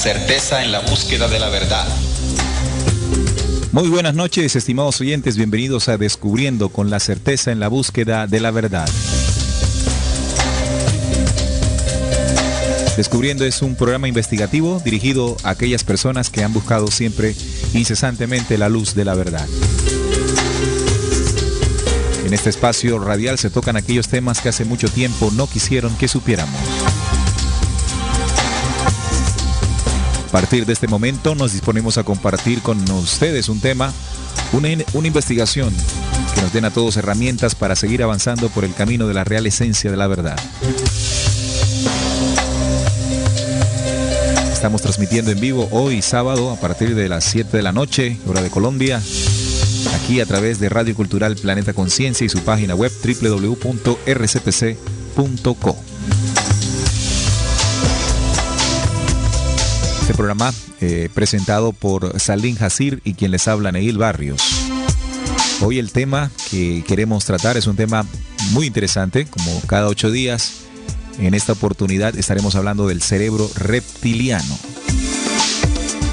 certeza en la búsqueda de la verdad. Muy buenas noches, estimados oyentes, bienvenidos a Descubriendo con la certeza en la búsqueda de la verdad. Descubriendo es un programa investigativo dirigido a aquellas personas que han buscado siempre incesantemente la luz de la verdad. En este espacio radial se tocan aquellos temas que hace mucho tiempo no quisieron que supiéramos. A partir de este momento nos disponemos a compartir con ustedes un tema, una investigación que nos den a todos herramientas para seguir avanzando por el camino de la real esencia de la verdad. Estamos transmitiendo en vivo hoy sábado a partir de las 7 de la noche, hora de Colombia, aquí a través de Radio Cultural Planeta Conciencia y su página web www.rcpc.co. Este programa presentado por Salim Hasir y quien les habla, Neil Barrios. Hoy el tema que queremos tratar es un tema muy interesante, como cada 8 días. En esta oportunidad estaremos hablando del cerebro reptiliano.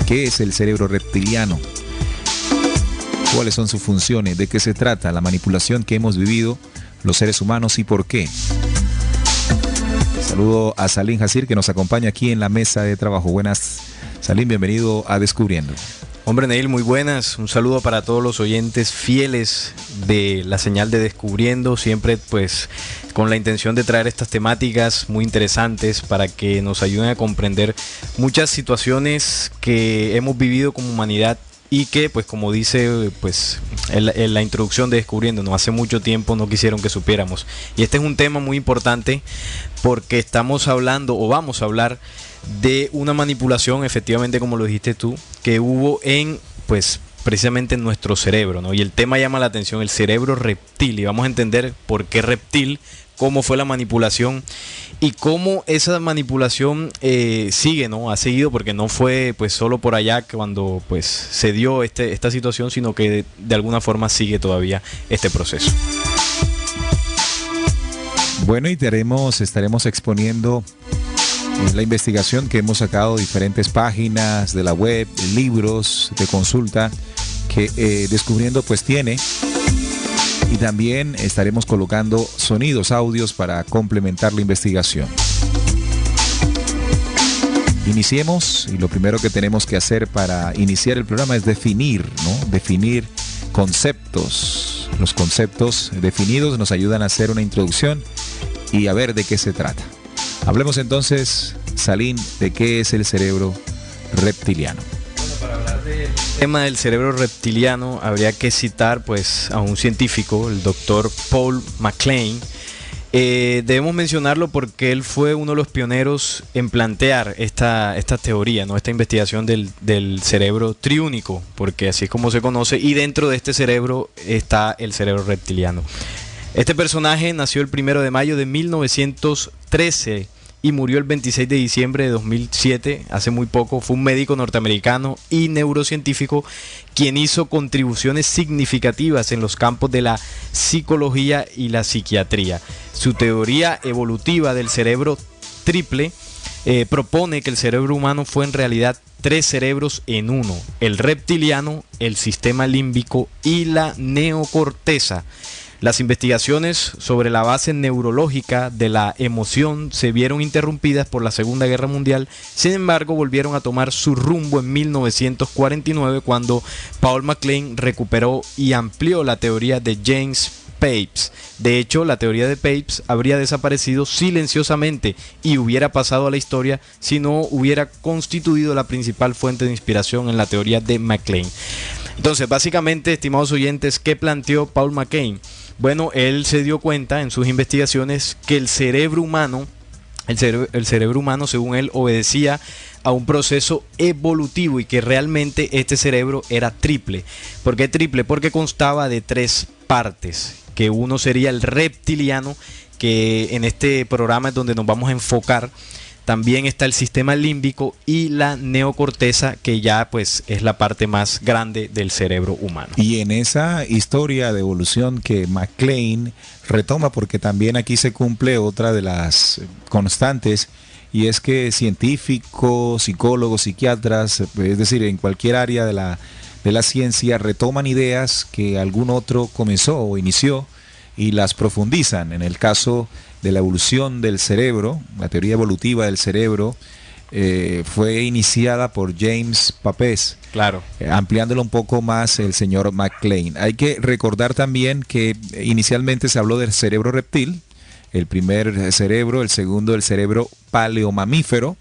¿Qué es el cerebro reptiliano? ¿Cuáles son sus funciones? ¿De qué se trata? La manipulación que hemos vivido los seres humanos y por qué. Saludo a Salim Hasir, que nos acompaña aquí en la mesa de trabajo. Buenas, Salim, bienvenido a Descubriendo. Hombre, Neil, muy buenas. Un saludo para todos los oyentes fieles de la señal de Descubriendo, siempre pues con la intención de traer estas temáticas muy interesantes para que nos ayuden a comprender muchas situaciones que hemos vivido como humanidad y que, pues como dice pues en la introducción de Descubriendo, no hace mucho tiempo no quisieron que supiéramos. Y este es un tema muy importante porque estamos hablando o vamos a hablar de una manipulación, efectivamente, como lo dijiste tú, que hubo en, pues, precisamente en nuestro cerebro, ¿no? Y el tema llama la atención, el cerebro reptil, y vamos a entender por qué reptil, cómo fue la manipulación y cómo esa manipulación sigue, ¿no? Ha seguido, porque no fue pues solo por allá cuando pues se dio esta situación, sino que de alguna forma sigue todavía este proceso. Bueno, y estaremos exponiendo la investigación que hemos sacado de diferentes páginas de la web, de libros de consulta que Descubriendo pues tiene, y también estaremos colocando sonidos, audios para complementar la investigación. Iniciemos, y lo primero que tenemos que hacer para iniciar el programa es definir, ¿no? Definir conceptos. Los conceptos definidos nos ayudan a hacer una introducción y a ver de qué se trata. Hablemos entonces, Salim, de qué es el cerebro reptiliano. Bueno, para hablar del tema del cerebro reptiliano habría que citar pues a un científico, el doctor Paul MacLean. Debemos mencionarlo porque él fue uno de los pioneros en plantear esta teoría, ¿no? Esta investigación del cerebro triúnico, porque así es como se conoce, y dentro de este cerebro está el cerebro reptiliano. Este personaje nació el 1 de mayo de 1913 y murió el 26 de diciembre de 2007, hace muy poco. Fue un médico norteamericano y neurocientífico quien hizo contribuciones significativas en los campos de la psicología y la psiquiatría. Su teoría evolutiva del cerebro triple propone que el cerebro humano fue en realidad 3 cerebros en uno: el reptiliano, el sistema límbico y la neocorteza. Las investigaciones sobre la base neurológica de la emoción se vieron interrumpidas por la Segunda Guerra Mundial. Sin embargo, volvieron a tomar su rumbo en 1949, cuando Paul MacLean recuperó y amplió la teoría de James Pepys. De hecho, la teoría de Pepys habría desaparecido silenciosamente y hubiera pasado a la historia si no hubiera constituido la principal fuente de inspiración en la teoría de MacLean. Entonces, básicamente, estimados oyentes, ¿qué planteó Paul MacLean? Bueno, él se dio cuenta en sus investigaciones que el cerebro humano, según él, obedecía a un proceso evolutivo y que realmente este cerebro era triple. ¿Por qué triple? Porque constaba de 3 partes, que uno sería el reptiliano, que en este programa es donde nos vamos a enfocar. También está el sistema límbico y la neocorteza, que ya pues es la parte más grande del cerebro humano. Y en esa historia de evolución que MacLean retoma, porque también aquí se cumple otra de las constantes, y es que científicos, psicólogos, psiquiatras, es decir, en cualquier área de la ciencia, retoman ideas que algún otro comenzó o inició y las profundizan. En el caso de la evolución del cerebro, la teoría evolutiva del cerebro, fue iniciada por James Papez. Claro. Ampliándolo un poco más el señor McClain. Hay que recordar también que inicialmente se habló del cerebro reptil, el primer cerebro, el segundo el cerebro paleomamífero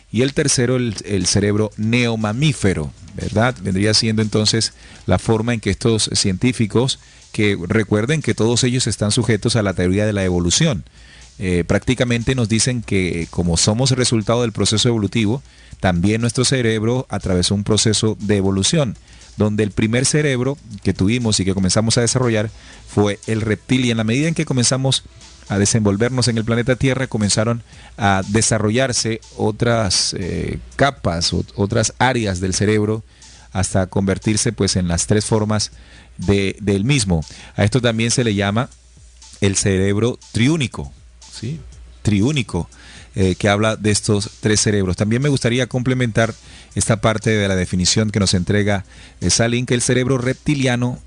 y el tercero el cerebro neomamífero, ¿verdad? Vendría siendo entonces la forma en que estos científicos, que recuerden que todos ellos están sujetos a la teoría de la evolución, prácticamente nos dicen que como somos el resultado del proceso evolutivo, también nuestro cerebro atravesó un proceso de evolución, donde el primer cerebro que tuvimos y que comenzamos a desarrollar fue el reptil, y en la medida en que comenzamos a desenvolvernos en el planeta Tierra, comenzaron a desarrollarse otras capas, otras áreas del cerebro, hasta convertirse pues en las tres formas del mismo. A esto también se le llama el cerebro triúnico, ¿sí? Triúnico, que habla de estos tres cerebros. También me gustaría complementar esta parte de la definición que nos entrega Salim, que el cerebro reptiliano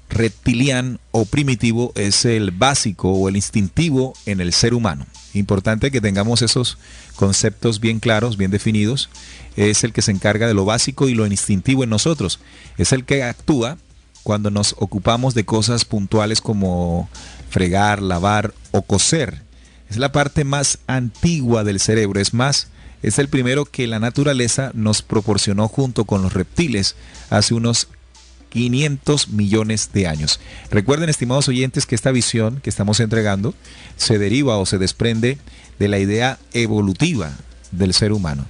o primitivo es el básico o el instintivo en el ser humano. Importante que tengamos esos conceptos bien claros, bien definidos. Es el que se encarga de lo básico y lo instintivo en nosotros. Es el que actúa cuando nos ocupamos de cosas puntuales como fregar, lavar o coser. Es la parte más antigua del cerebro, es más, es el primero que la naturaleza nos proporcionó junto con los reptiles hace unos 500 millones de años. Recuerden, estimados oyentes, que esta visión que estamos entregando se deriva o se desprende de la idea evolutiva del ser humano.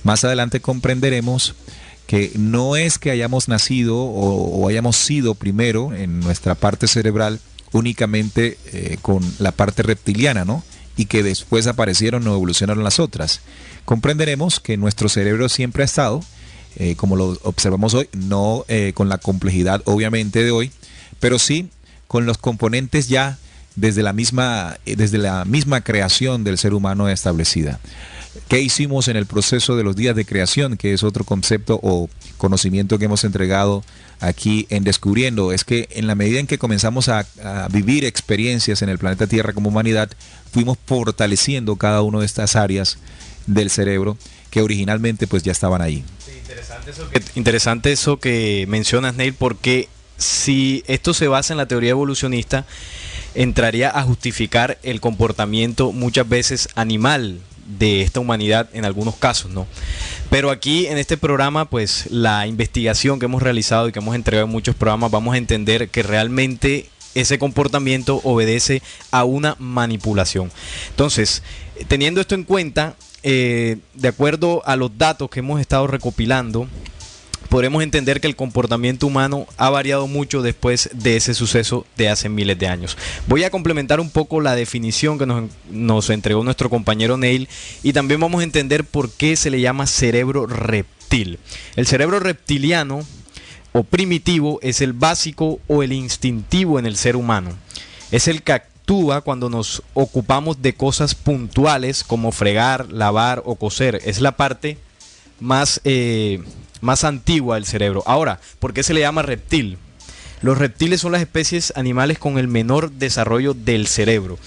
Más adelante comprenderemos que no es que hayamos nacido o hayamos sido primero en nuestra parte cerebral únicamente con la parte reptiliana, ¿no? Y que después aparecieron o evolucionaron las otras. Comprenderemos que nuestro cerebro siempre ha estado, como lo observamos hoy, no con la complejidad obviamente de hoy, pero sí con los componentes ya desde la misma creación del ser humano establecida. ¿Qué hicimos en el proceso de los días de creación? Que es otro concepto o conocimiento que hemos entregado aquí en Descubriendo. Es que en la medida en que comenzamos a vivir experiencias en el planeta Tierra como humanidad, fuimos fortaleciendo cada una de estas áreas del cerebro que originalmente pues ya estaban ahí. Sí, interesante eso que mencionas, Neil, porque si esto se basa en la teoría evolucionista, entraría a justificar el comportamiento muchas veces animal de esta humanidad en algunos casos, ¿no? Pero aquí en este programa, pues la investigación que hemos realizado y que hemos entregado en muchos programas, vamos a entender que realmente ese comportamiento obedece a una manipulación. Entonces, teniendo esto en cuenta, de acuerdo a los datos que hemos estado recopilando, podremos entender que el comportamiento humano ha variado mucho después de ese suceso de hace miles de años. Voy a complementar un poco la definición que nos entregó nuestro compañero Neil, y también vamos a entender por qué se le llama cerebro reptil. El cerebro reptiliano o primitivo es el básico o el instintivo en el ser humano. Es el que actúa cuando nos ocupamos de cosas puntuales como fregar, lavar o coser. Es la parte más antigua del cerebro. Ahora, ¿por qué se le llama reptil? Los reptiles son las especies animales con el menor desarrollo del cerebro.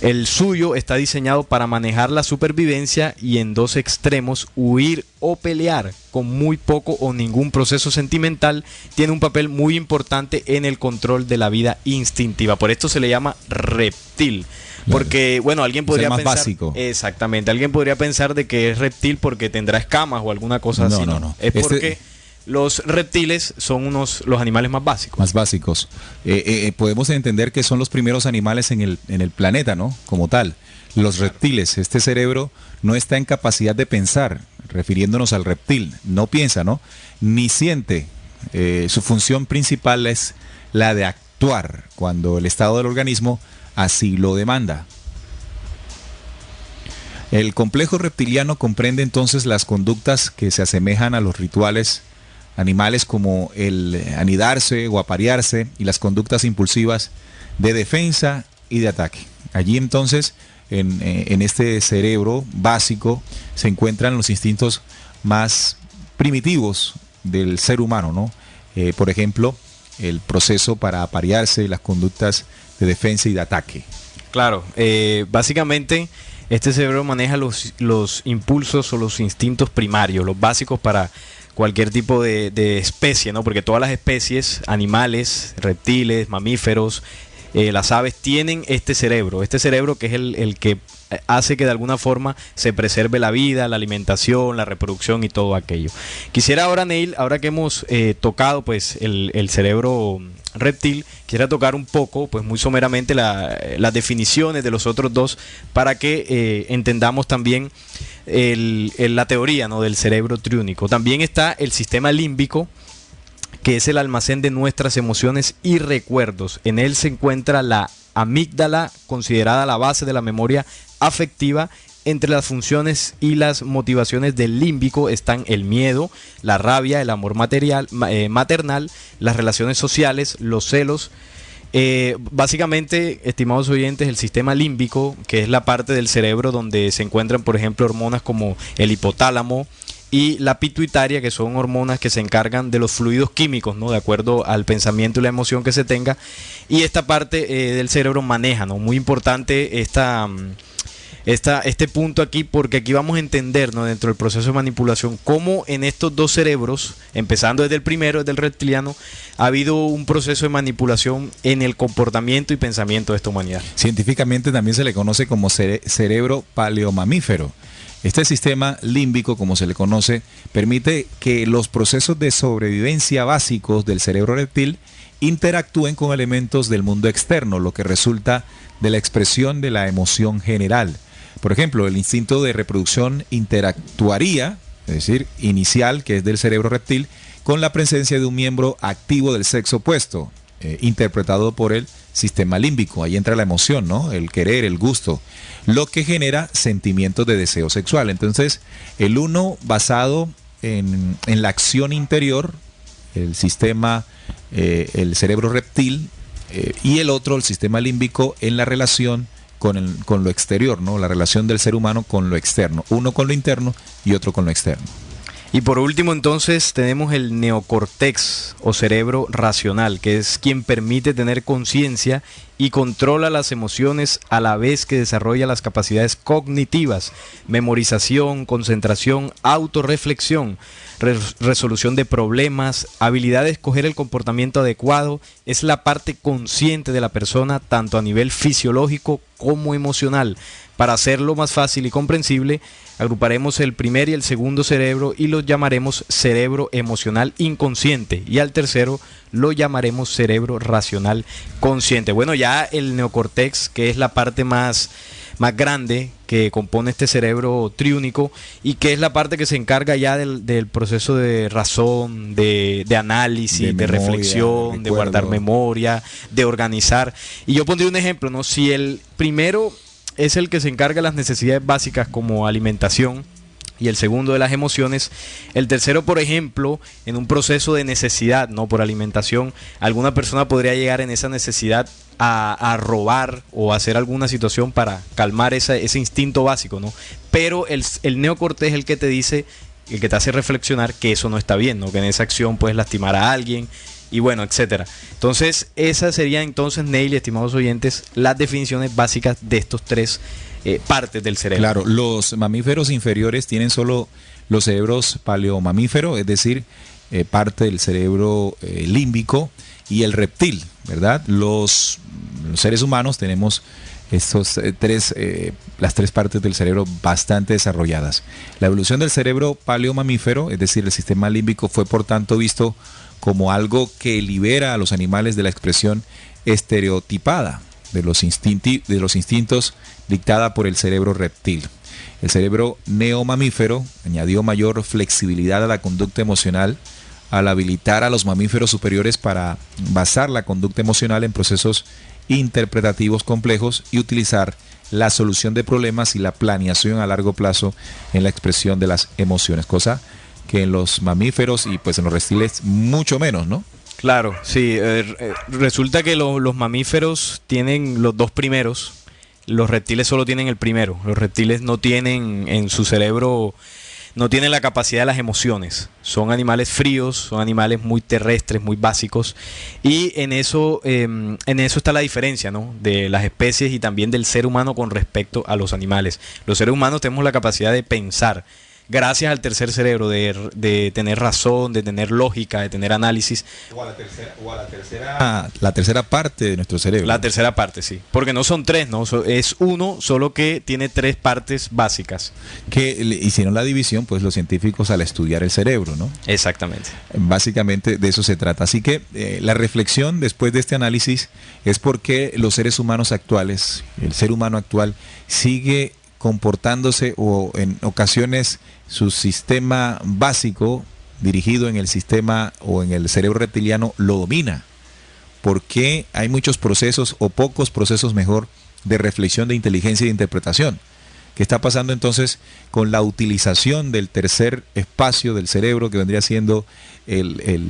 El suyo está diseñado para manejar la supervivencia y en dos extremos, huir o pelear, con muy poco o ningún proceso sentimental. Tiene un papel muy importante en el control de la vida instintiva. Por esto se le llama reptil. Porque, bueno, alguien podría más pensar... básico. Exactamente. Alguien podría pensar de que es reptil porque tendrá escamas o alguna cosa así. No. Es porque los reptiles son los animales más básicos. Más básicos. Podemos entender que son los primeros animales en el planeta, ¿no? Como tal. Los reptiles, este cerebro no está en capacidad de pensar, refiriéndonos al reptil. No piensa, ¿no? Ni siente. Su función principal es la de actuar cuando el estado del organismo así lo demanda. El complejo reptiliano comprende entonces las conductas que se asemejan a los rituales animales, como el anidarse o aparearse, y las conductas impulsivas de defensa y de ataque. Allí entonces en este cerebro básico se encuentran los instintos más primitivos del ser humano, ¿no? Por ejemplo, el proceso para aparearse, las conductas de defensa y de ataque. Claro, básicamente este cerebro maneja los impulsos o los instintos primarios, los básicos para cualquier tipo de especie, ¿no? Porque todas las especies, animales, reptiles, mamíferos, las aves tienen este cerebro que es el que hace que de alguna forma se preserve la vida, la alimentación, la reproducción y todo aquello. Quisiera ahora, Neil, ahora que hemos tocado pues el cerebro reptil, quisiera tocar un poco, pues muy someramente, las definiciones de los otros dos para que entendamos también la teoría, ¿no?, del cerebro triúnico. También está el sistema límbico, que es el almacén de nuestras emociones y recuerdos. En él se encuentra la amígdala, considerada la base de la memoria afectiva. Entre las funciones y las motivaciones del límbico están el miedo, la rabia, el amor maternal, las relaciones sociales, los celos. Básicamente, estimados oyentes, el sistema límbico, que es la parte del cerebro donde se encuentran, por ejemplo, hormonas como el hipotálamo y la pituitaria, que son hormonas que se encargan de los fluidos químicos, ¿no?, de acuerdo al pensamiento y la emoción que se tenga. Y esta parte del cerebro maneja, ¿no? Muy importante este punto aquí, porque aquí vamos a entender, ¿no?, dentro del proceso de manipulación, cómo en estos dos cerebros, empezando desde el primero, desde el reptiliano, ha habido un proceso de manipulación en el comportamiento y pensamiento de esta humanidad. Científicamente también se le conoce como cerebro paleomamífero. Este sistema límbico, como se le conoce, permite que los procesos de sobrevivencia básicos del cerebro reptil interactúen con elementos del mundo externo, lo que resulta de la expresión de la emoción general. Por ejemplo, el instinto de reproducción interactuaría, es decir, inicial, que es del cerebro reptil, con la presencia de un miembro activo del sexo opuesto, interpretado por el sistema límbico. Ahí entra la emoción, ¿no?, el querer, el gusto, lo que genera sentimientos de deseo sexual. Entonces, el uno basado en la acción interior, el sistema, el cerebro reptil, y el otro, el sistema límbico, en la relación con lo exterior, ¿no?, la relación del ser humano con lo externo, uno con lo interno y otro con lo externo. Y por último, entonces, tenemos el neocortex o cerebro racional, que es quien permite tener conciencia y controla las emociones a la vez que desarrolla las capacidades cognitivas, memorización, concentración, autorreflexión, resolución de problemas, habilidad de escoger el comportamiento adecuado. Es la parte consciente de la persona, tanto a nivel fisiológico como emocional. Para hacerlo más fácil y comprensible, agruparemos el primer y el segundo cerebro y los llamaremos cerebro emocional inconsciente, y al tercero lo llamaremos cerebro racional consciente. Bueno, ya el neocortex, que es la parte más grande que compone este cerebro triúnico y que es la parte que se encarga ya del proceso de razón, de análisis, de memoria, reflexión, recuerdo, de guardar memoria, de organizar. Y yo pondría un ejemplo, ¿no? Si el primero es el que se encarga de las necesidades básicas como alimentación y el segundo de las emociones, el tercero, por ejemplo, en un proceso de necesidad, no por alimentación, alguna persona podría llegar en esa necesidad a robar o hacer alguna situación para calmar ese instinto básico, ¿no? Pero el neocortex es el que te dice, el que te hace reflexionar que eso no está bien, ¿no?, que en esa acción puedes lastimar a alguien y bueno, etcétera. Entonces, esas serían entonces, Neil, estimados oyentes, las definiciones básicas de estos tres partes del cerebro. Claro, los mamíferos inferiores tienen solo los cerebros paleomamíferos, es decir, parte del cerebro límbico, y el reptil, ¿verdad? Los seres humanos tenemos estos las tres partes del cerebro bastante desarrolladas. La evolución del cerebro paleomamífero, es decir, el sistema límbico, fue por tanto visto como algo que libera a los animales de la expresión estereotipada de los instintos dictada por el cerebro reptil. El cerebro neomamífero añadió mayor flexibilidad a la conducta emocional al habilitar a los mamíferos superiores para basar la conducta emocional en procesos interpretativos complejos y utilizar la solución de problemas y la planeación a largo plazo en la expresión de las emociones, cosa que en los mamíferos y pues en los reptiles mucho menos, ¿no? Claro, sí. Resulta que los mamíferos tienen los dos primeros, los reptiles solo tienen el primero. Los reptiles no tienen en su cerebro, no tienen la capacidad de las emociones. Son animales fríos, son animales muy terrestres, muy básicos. Y en eso está la diferencia, ¿no?, de las especies y también del ser humano con respecto a los animales. Los seres humanos tenemos la capacidad de pensar, gracias al tercer cerebro, de tener razón, de tener lógica, de tener análisis. La tercera parte de nuestro cerebro. La tercera parte, sí. Porque no son tres, ¿no? Es uno, solo que tiene tres partes básicas. Que hicieron la división, pues, los científicos al estudiar el cerebro, ¿no? Exactamente. Básicamente de eso se trata. Así que la reflexión después de este análisis es por qué los seres humanos actuales, el ser humano actual, sigue comportándose, o en ocasiones su sistema básico dirigido en el sistema o en el cerebro reptiliano lo domina. Porque hay muchos procesos, o pocos procesos mejor, de reflexión, de inteligencia y de interpretación. ¿Qué está pasando entonces con la utilización del tercer espacio del cerebro, que vendría siendo el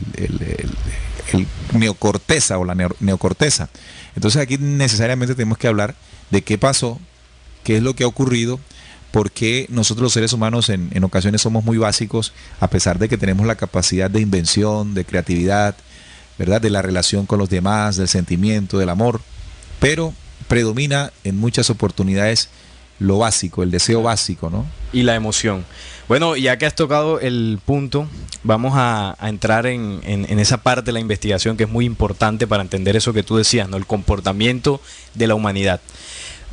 neocorteza o la neocorteza? Entonces aquí necesariamente tenemos que hablar de qué pasó, qué es lo que ha ocurrido, porque nosotros los seres humanos en ocasiones somos muy básicos, a pesar de que tenemos la capacidad de invención, de creatividad, ¿verdad?, de la relación con los demás, del sentimiento, del amor, pero predomina en muchas oportunidades lo básico, el deseo básico, ¿no? Y la emoción. Bueno, ya que has tocado el punto, vamos a entrar en esa parte de la investigación que es muy importante para entender eso que tú decías, ¿no?, el comportamiento de la humanidad.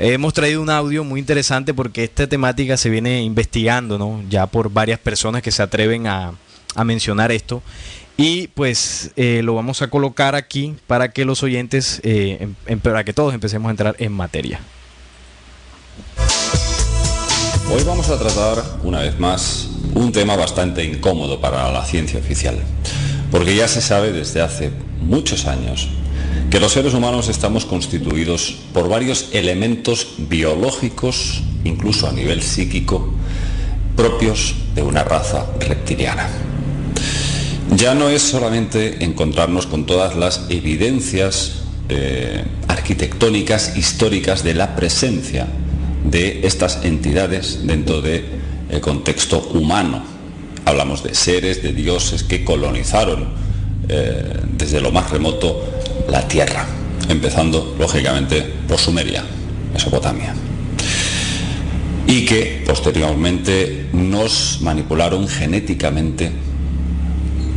Hemos traído un audio muy interesante porque esta temática se viene investigando, ¿no?, ya por varias personas que se atreven a mencionar esto. Y pues lo vamos a colocar aquí para que los oyentes, para que todos empecemos a entrar en materia. Hoy vamos a tratar, una vez más, un tema bastante incómodo para la ciencia oficial, porque ya se sabe desde hace muchos años que los seres humanos estamos constituidos por varios elementos biológicos, incluso a nivel psíquico, propios de una raza reptiliana. Ya no es solamente encontrarnos con todas las evidencias arquitectónicas, históricas de la presencia de estas entidades dentro del contexto humano. Hablamos de seres, de dioses que colonizaron desde lo más remoto la Tierra, empezando lógicamente por Sumeria, Mesopotamia, y que posteriormente nos manipularon genéticamente,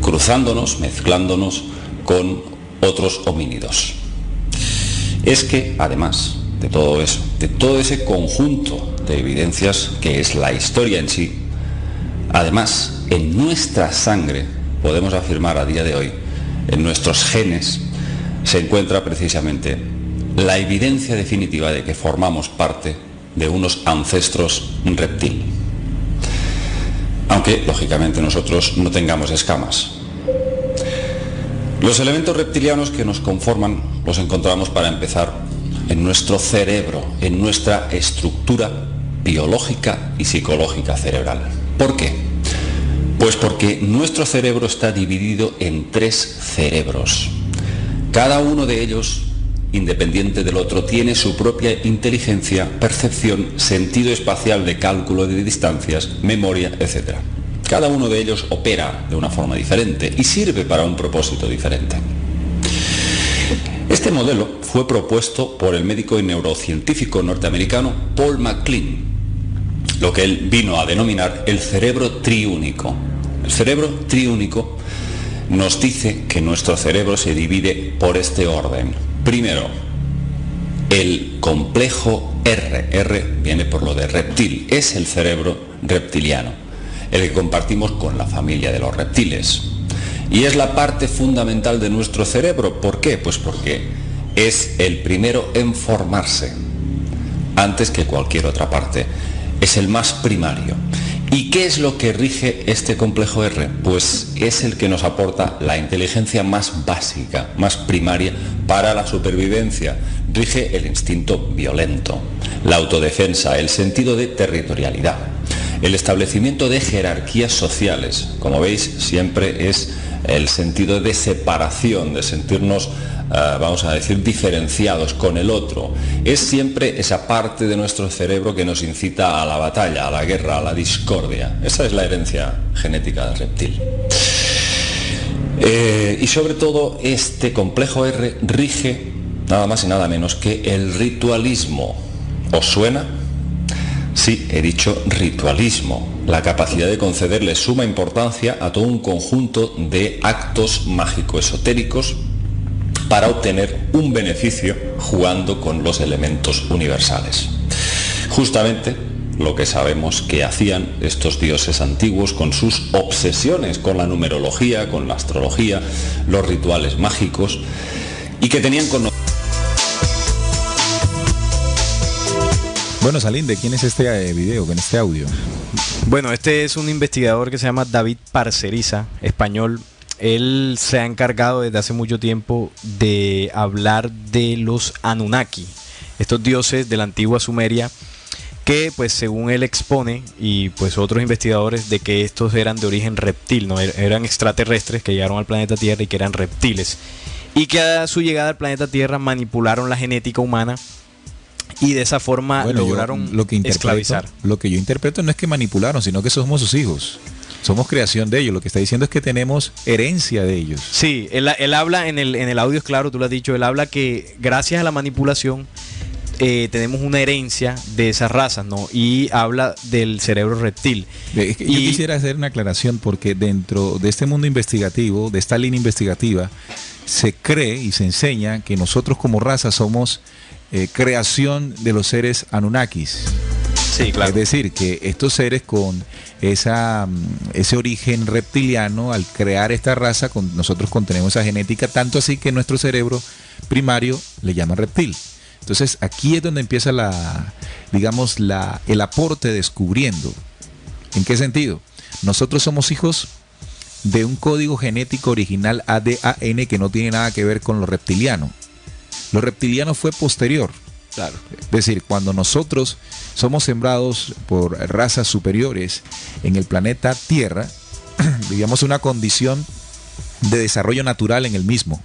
cruzándonos, mezclándonos con otros homínidos. Es que además de todo eso, de todo ese conjunto de evidencias que es la historia en sí, además en nuestra sangre, podemos afirmar a día de hoy, en nuestros genes, se encuentra precisamente la evidencia definitiva de que formamos parte de unos ancestros reptil. Aunque, lógicamente, nosotros no tengamos escamas. Los elementos reptilianos que nos conforman los encontramos, para empezar, en nuestro cerebro, en nuestra estructura biológica y psicológica cerebral. ¿Por qué? Pues porque nuestro cerebro está dividido en 3 cerebros. Cada uno de ellos, independiente del otro, tiene su propia inteligencia, percepción, sentido espacial de cálculo de distancias, memoria, etc. Cada uno de ellos opera de una forma diferente y sirve para un propósito diferente. Este modelo fue propuesto por el médico y neurocientífico norteamericano Paul MacLean, lo que él vino a denominar el cerebro triúnico. El cerebro triúnico nos dice que nuestro cerebro se divide por este orden. Primero, el complejo R. R viene por lo de reptil, es el cerebro reptiliano, el que compartimos con la familia de los reptiles. Y es la parte fundamental de nuestro cerebro. ¿Por qué? Pues porque es el primero en formarse, antes que cualquier otra parte. Es el más primario. ¿Y qué es lo que rige este complejo R? Pues es el que nos aporta la inteligencia más básica, más primaria para la supervivencia. Rige el instinto violento, la autodefensa, el sentido de territorialidad, el establecimiento de jerarquías sociales. Como veis, siempre es el sentido de separación, de sentirnos vamos a decir, diferenciados con el otro. Es siempre esa parte de nuestro cerebro que nos incita a la batalla, a la guerra, a la discordia. Esa es la herencia genética del reptil. Y sobre todo este complejo R rige nada más y nada menos que el ritualismo. ¿Os suena? Sí, he dicho ritualismo, la capacidad de concederle suma importancia a todo un conjunto de actos mágico-esotéricos para obtener un beneficio jugando con los elementos universales. Justamente lo que sabemos que hacían estos dioses antiguos con sus obsesiones con la numerología, con la astrología, los rituales mágicos, y que tenían con... Bueno, Salim, ¿de quién es este video, con este audio? Bueno, este es un investigador que se llama David Parceriza, español. Él se ha encargado desde hace mucho tiempo de hablar de los Anunnaki, estos dioses de la antigua Sumeria, que pues según él expone, y pues otros investigadores, de que estos eran de origen reptil, ¿no? Eran extraterrestres que llegaron al planeta Tierra y que eran reptiles, y que a su llegada al planeta Tierra manipularon la genética humana y de esa forma lograron esclavizar. Lo que yo interpreto no es que manipularon, sino que somos sus hijos. Somos creación de ellos. Lo que está diciendo es que tenemos herencia de ellos. Sí, él habla en el audio, es claro, tú lo has dicho, él habla que gracias a la manipulación tenemos una herencia de esas razas, ¿no? Y habla del cerebro reptil. Yo quisiera hacer una aclaración, porque dentro de este mundo investigativo, de esta línea investigativa, se cree y se enseña que nosotros como raza somos creación de los seres Anunnakis. Sí, claro. Es decir, que estos seres con ese origen reptiliano, al crear esta raza, nosotros contenemos esa genética, tanto así que nuestro cerebro primario le llaman reptil. Entonces aquí es donde empieza el aporte descubriendo. ¿En qué sentido? Nosotros somos hijos de un código genético original ADAN que no tiene nada que ver con lo reptiliano. Lo reptiliano fue posterior. Claro. Es decir, cuando nosotros somos sembrados por razas superiores en el planeta Tierra, vivíamos una condición de desarrollo natural en el mismo,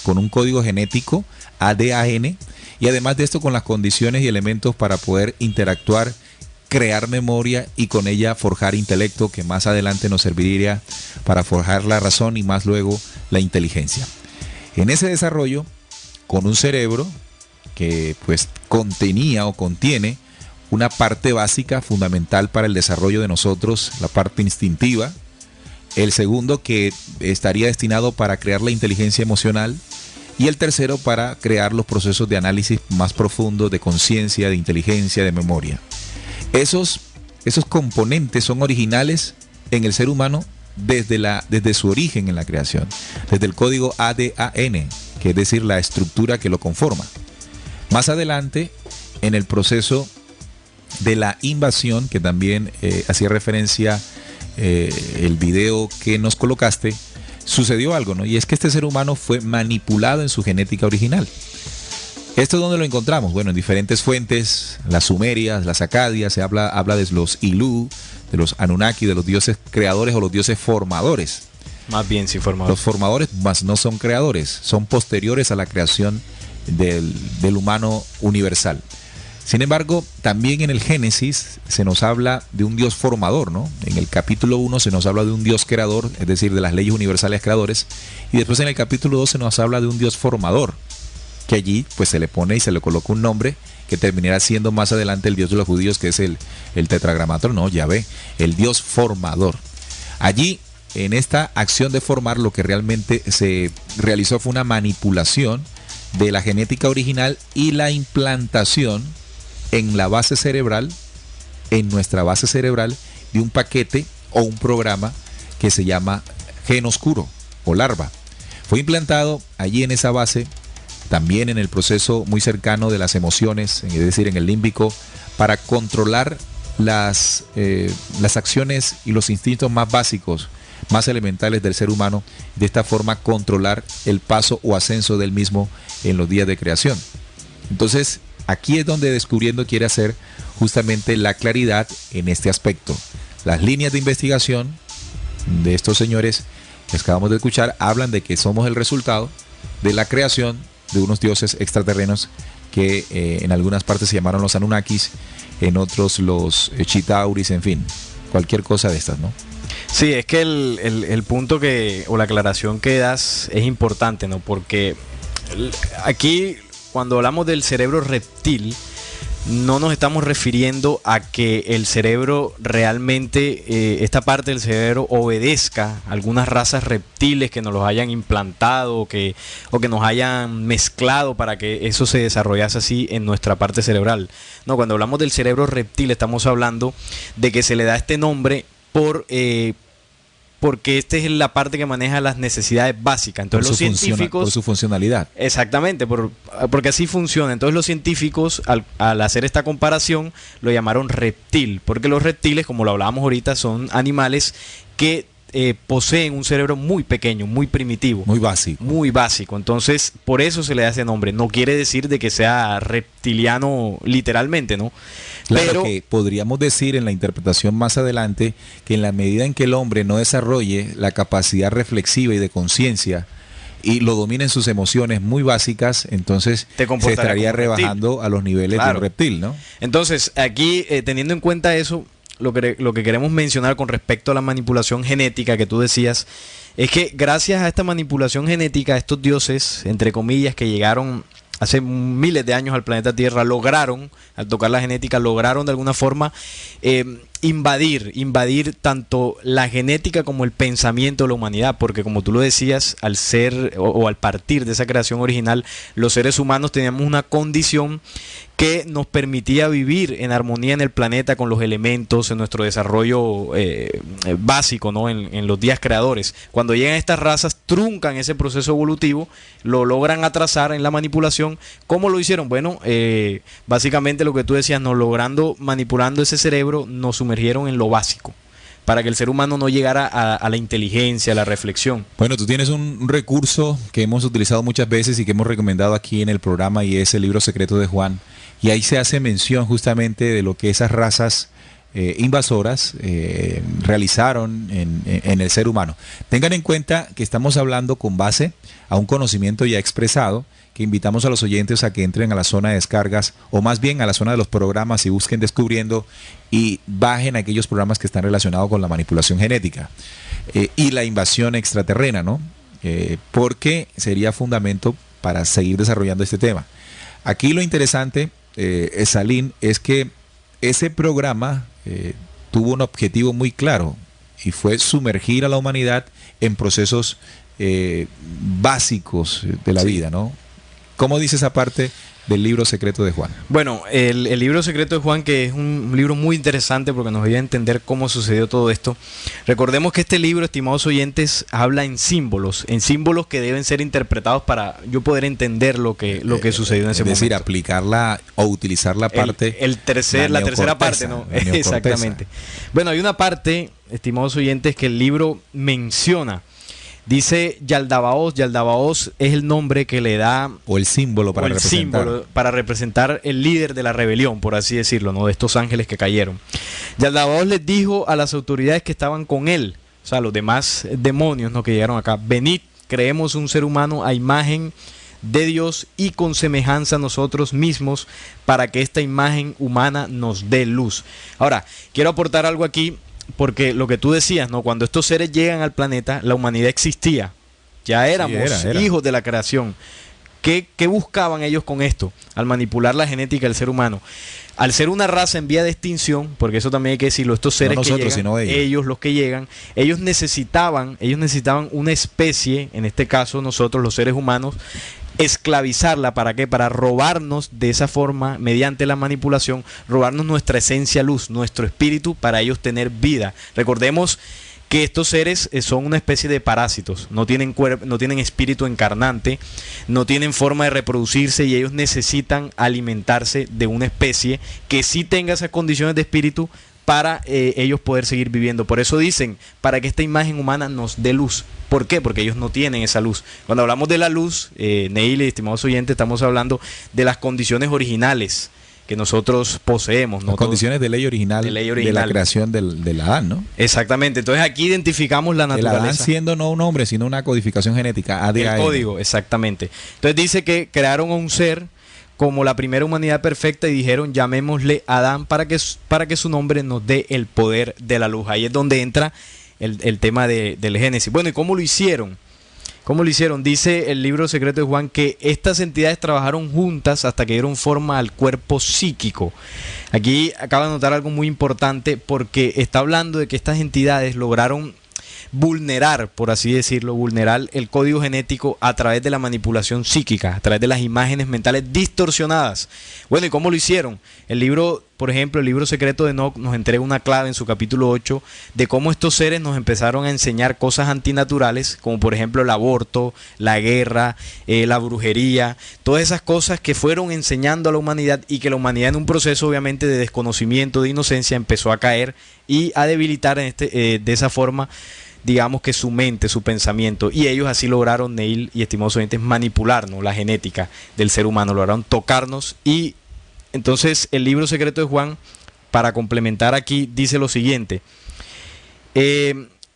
con un código genético ADAN, y además de esto con las condiciones y elementos para poder interactuar, crear memoria y con ella forjar intelecto, que más adelante nos serviría para forjar la razón y más luego la inteligencia. En ese desarrollo, con un cerebro que pues contenía o contiene una parte básica fundamental para el desarrollo de nosotros, la parte instintiva. El segundo, que estaría destinado para crear la inteligencia emocional, y el tercero para crear los procesos de análisis más profundos, de conciencia, de inteligencia, de memoria. Esos componentes son originales en el ser humano desde su origen en la creación, desde el código ADAN, que es decir, la estructura que lo conforma. Más adelante, en el proceso de la invasión, que también hacía referencia el video que nos colocaste, sucedió algo, ¿no? Y es que este ser humano fue manipulado en su genética original. ¿Esto dónde lo encontramos? Bueno, en diferentes fuentes, las sumerias, las acadias, se habla de los Ilú, de los Anunnaki, de los dioses creadores o los dioses formadores. Más bien, sí, formadores. Los formadores, más no son creadores, son posteriores a la creación del humano universal. Sin embargo, también en el Génesis se nos habla de un Dios formador, ¿no? En el capítulo 1 se nos habla de un Dios creador, es decir, de las leyes universales creadores, y después en el capítulo 2 se nos habla de un Dios formador, que allí pues se le pone y se le coloca un nombre que terminará siendo más adelante el Dios de los judíos, que es el tetragramator, no, Yahvé, el Dios formador. Allí, en esta acción de formar, lo que realmente se realizó fue una manipulación de la genética original y la implantación en la base cerebral, en nuestra base cerebral, de un paquete o un programa que se llama gen oscuro o larva. Fue implantado allí en esa base, también en el proceso muy cercano de las emociones, es decir, en el límbico, para controlar las acciones y los instintos más básicos, más elementales del ser humano, de esta forma controlar el paso o ascenso del mismo en los días de creación. Entonces, aquí es donde Descubriendo quiere hacer justamente la claridad en este aspecto. Las líneas de investigación de estos señores que acabamos de escuchar hablan de que somos el resultado de la creación de unos dioses extraterrenos que en algunas partes se llamaron los Anunnakis, en otros los Chitauris, en fin, cualquier cosa de estas, ¿no? Sí, es que el punto o la aclaración que das es importante, ¿no? Porque aquí, cuando hablamos del cerebro reptil, no nos estamos refiriendo a que el cerebro realmente, esta parte del cerebro obedezca a algunas razas reptiles que nos los hayan implantado o que nos hayan mezclado para que eso se desarrollase así en nuestra parte cerebral. No, cuando hablamos del cerebro reptil estamos hablando de que se le da este nombre porque esta es la parte que maneja las necesidades básicas. Entonces los científicos... Por su funcionalidad. Exactamente, porque así funciona. Entonces los científicos, al hacer esta comparación, lo llamaron reptil, porque los reptiles, como lo hablábamos ahorita, son animales que poseen un cerebro muy pequeño, muy primitivo. Muy básico. Muy básico. Entonces, por eso se le da ese nombre. No quiere decir de que sea reptiliano literalmente, ¿no? Claro, pero que podríamos decir en la interpretación más adelante que en la medida en que el hombre no desarrolle la capacidad reflexiva y de conciencia y lo dominen sus emociones muy básicas, entonces se estaría rebajando a los niveles de un reptil, ¿no? Entonces, aquí, teniendo en cuenta eso, lo que queremos mencionar con respecto a la manipulación genética que tú decías, es que gracias a esta manipulación genética, estos dioses, entre comillas, que llegaron hace miles de años al planeta Tierra, lograron, al tocar la genética, lograron de alguna forma invadir tanto la genética como el pensamiento de la humanidad, porque como tú lo decías, al ser o al partir de esa creación original, los seres humanos teníamos una condición que nos permitía vivir en armonía en el planeta con los elementos, en nuestro desarrollo básico, ¿no? En los días creadores. Cuando llegan estas razas, truncan ese proceso evolutivo, lo logran atrasar en la manipulación. ¿Cómo lo hicieron? Bueno, básicamente lo que tú decías, manipulando ese cerebro, nos sumergieron en lo básico, para que el ser humano no llegara a la inteligencia, a la reflexión. Bueno, tú tienes un recurso que hemos utilizado muchas veces y que hemos recomendado aquí en el programa, y es el libro secreto de Juan. Y ahí se hace mención justamente de lo que esas razas invasoras realizaron en el ser humano. Tengan en cuenta que estamos hablando con base a un conocimiento ya expresado, que invitamos a los oyentes a que entren a la zona de descargas, o más bien a la zona de los programas, y busquen Descubriendo y bajen aquellos programas que están relacionados con la manipulación genética y la invasión extraterrena, ¿no? Porque sería fundamento para seguir desarrollando este tema. Aquí lo interesante, Salim, es que ese programa tuvo un objetivo muy claro, y fue sumergir a la humanidad en procesos básicos de la vida, ¿no? ¿Cómo dice esa parte del libro secreto de Juan? Bueno, el libro secreto de Juan, que es un libro muy interesante porque nos ayuda a entender cómo sucedió todo esto. Recordemos que este libro, estimados oyentes, habla en símbolos que deben ser interpretados para yo poder entender lo que sucedió en ese momento. Es decir, aplicarla o utilizar la parte... la tercera parte, ¿no? Exactamente. Bueno, hay una parte, estimados oyentes, que el libro menciona. Dice Yaldabaoth. Yaldabaoth es el nombre que le da, o el símbolo para representar el líder de la rebelión, por así decirlo, ¿no? De estos ángeles que cayeron. Yaldabaoth les dijo a las autoridades que estaban con él, o sea, los demás demonios, ¿no?, que llegaron acá: venid, creemos un ser humano a imagen de Dios y con semejanza a nosotros mismos, para que esta imagen humana nos dé luz. Ahora, quiero aportar algo aquí, porque lo que tú decías, ¿no? Cuando estos seres llegan al planeta, la humanidad existía. Ya éramos hijos de la creación. ¿Qué buscaban ellos con esto? Al manipular la genética del ser humano. Al ser una raza en vía de extinción, porque eso también hay que decirlo, estos seres no nosotros, que llegan, sino ellos los que llegan, ellos necesitaban una especie, en este caso nosotros los seres humanos, esclavizarla. ¿Para qué? Para robarnos de esa forma, mediante la manipulación, robarnos nuestra esencia luz, nuestro espíritu, para ellos tener vida. Recordemos que estos seres son una especie de parásitos, no tienen cuerpo, no tienen espíritu encarnante, no tienen forma de reproducirse, y ellos necesitan alimentarse de una especie que sí tenga esas condiciones de espíritu para ellos poder seguir viviendo. Por eso dicen, para que esta imagen humana nos dé luz. ¿Por qué? Porque ellos no tienen esa luz. Cuando hablamos de la luz, Neil y estimados oyentes, estamos hablando de las condiciones originales que nosotros poseemos, ¿no? Las condiciones de ley original de la creación del Adán, ¿no? Exactamente. Entonces aquí identificamos la naturaleza. El Adán siendo no un hombre, sino una codificación genética, ADN. El código, exactamente. Entonces dice que crearon a un ser como la primera humanidad perfecta y dijeron, llamémosle Adán para que su nombre nos dé el poder de la luz. Ahí es donde entra el tema del Génesis. Bueno, ¿y cómo lo hicieron? ¿Cómo lo hicieron? Dice el libro secreto de Juan que estas entidades trabajaron juntas hasta que dieron forma al cuerpo psíquico. Aquí acaba de notar algo muy importante porque está hablando de que estas entidades lograron vulnerar, por así decirlo, vulnerar el código genético a través de la manipulación psíquica, a través de las imágenes mentales distorsionadas. Bueno, ¿y cómo lo hicieron? El libro, por ejemplo, el libro secreto de Enoch nos entrega una clave en su capítulo 8 de cómo estos seres nos empezaron a enseñar cosas antinaturales, como por ejemplo el aborto, la guerra, la brujería, todas esas cosas que fueron enseñando a la humanidad y que la humanidad en un proceso obviamente de desconocimiento, de inocencia, empezó a caer y a debilitar de esa forma, digamos que su mente, su pensamiento, y ellos así lograron, Neil y estimados oyentes, manipularnos la genética del ser humano, lograron tocarnos. Y entonces el libro secreto de Juan, para complementar aquí, dice lo siguiente,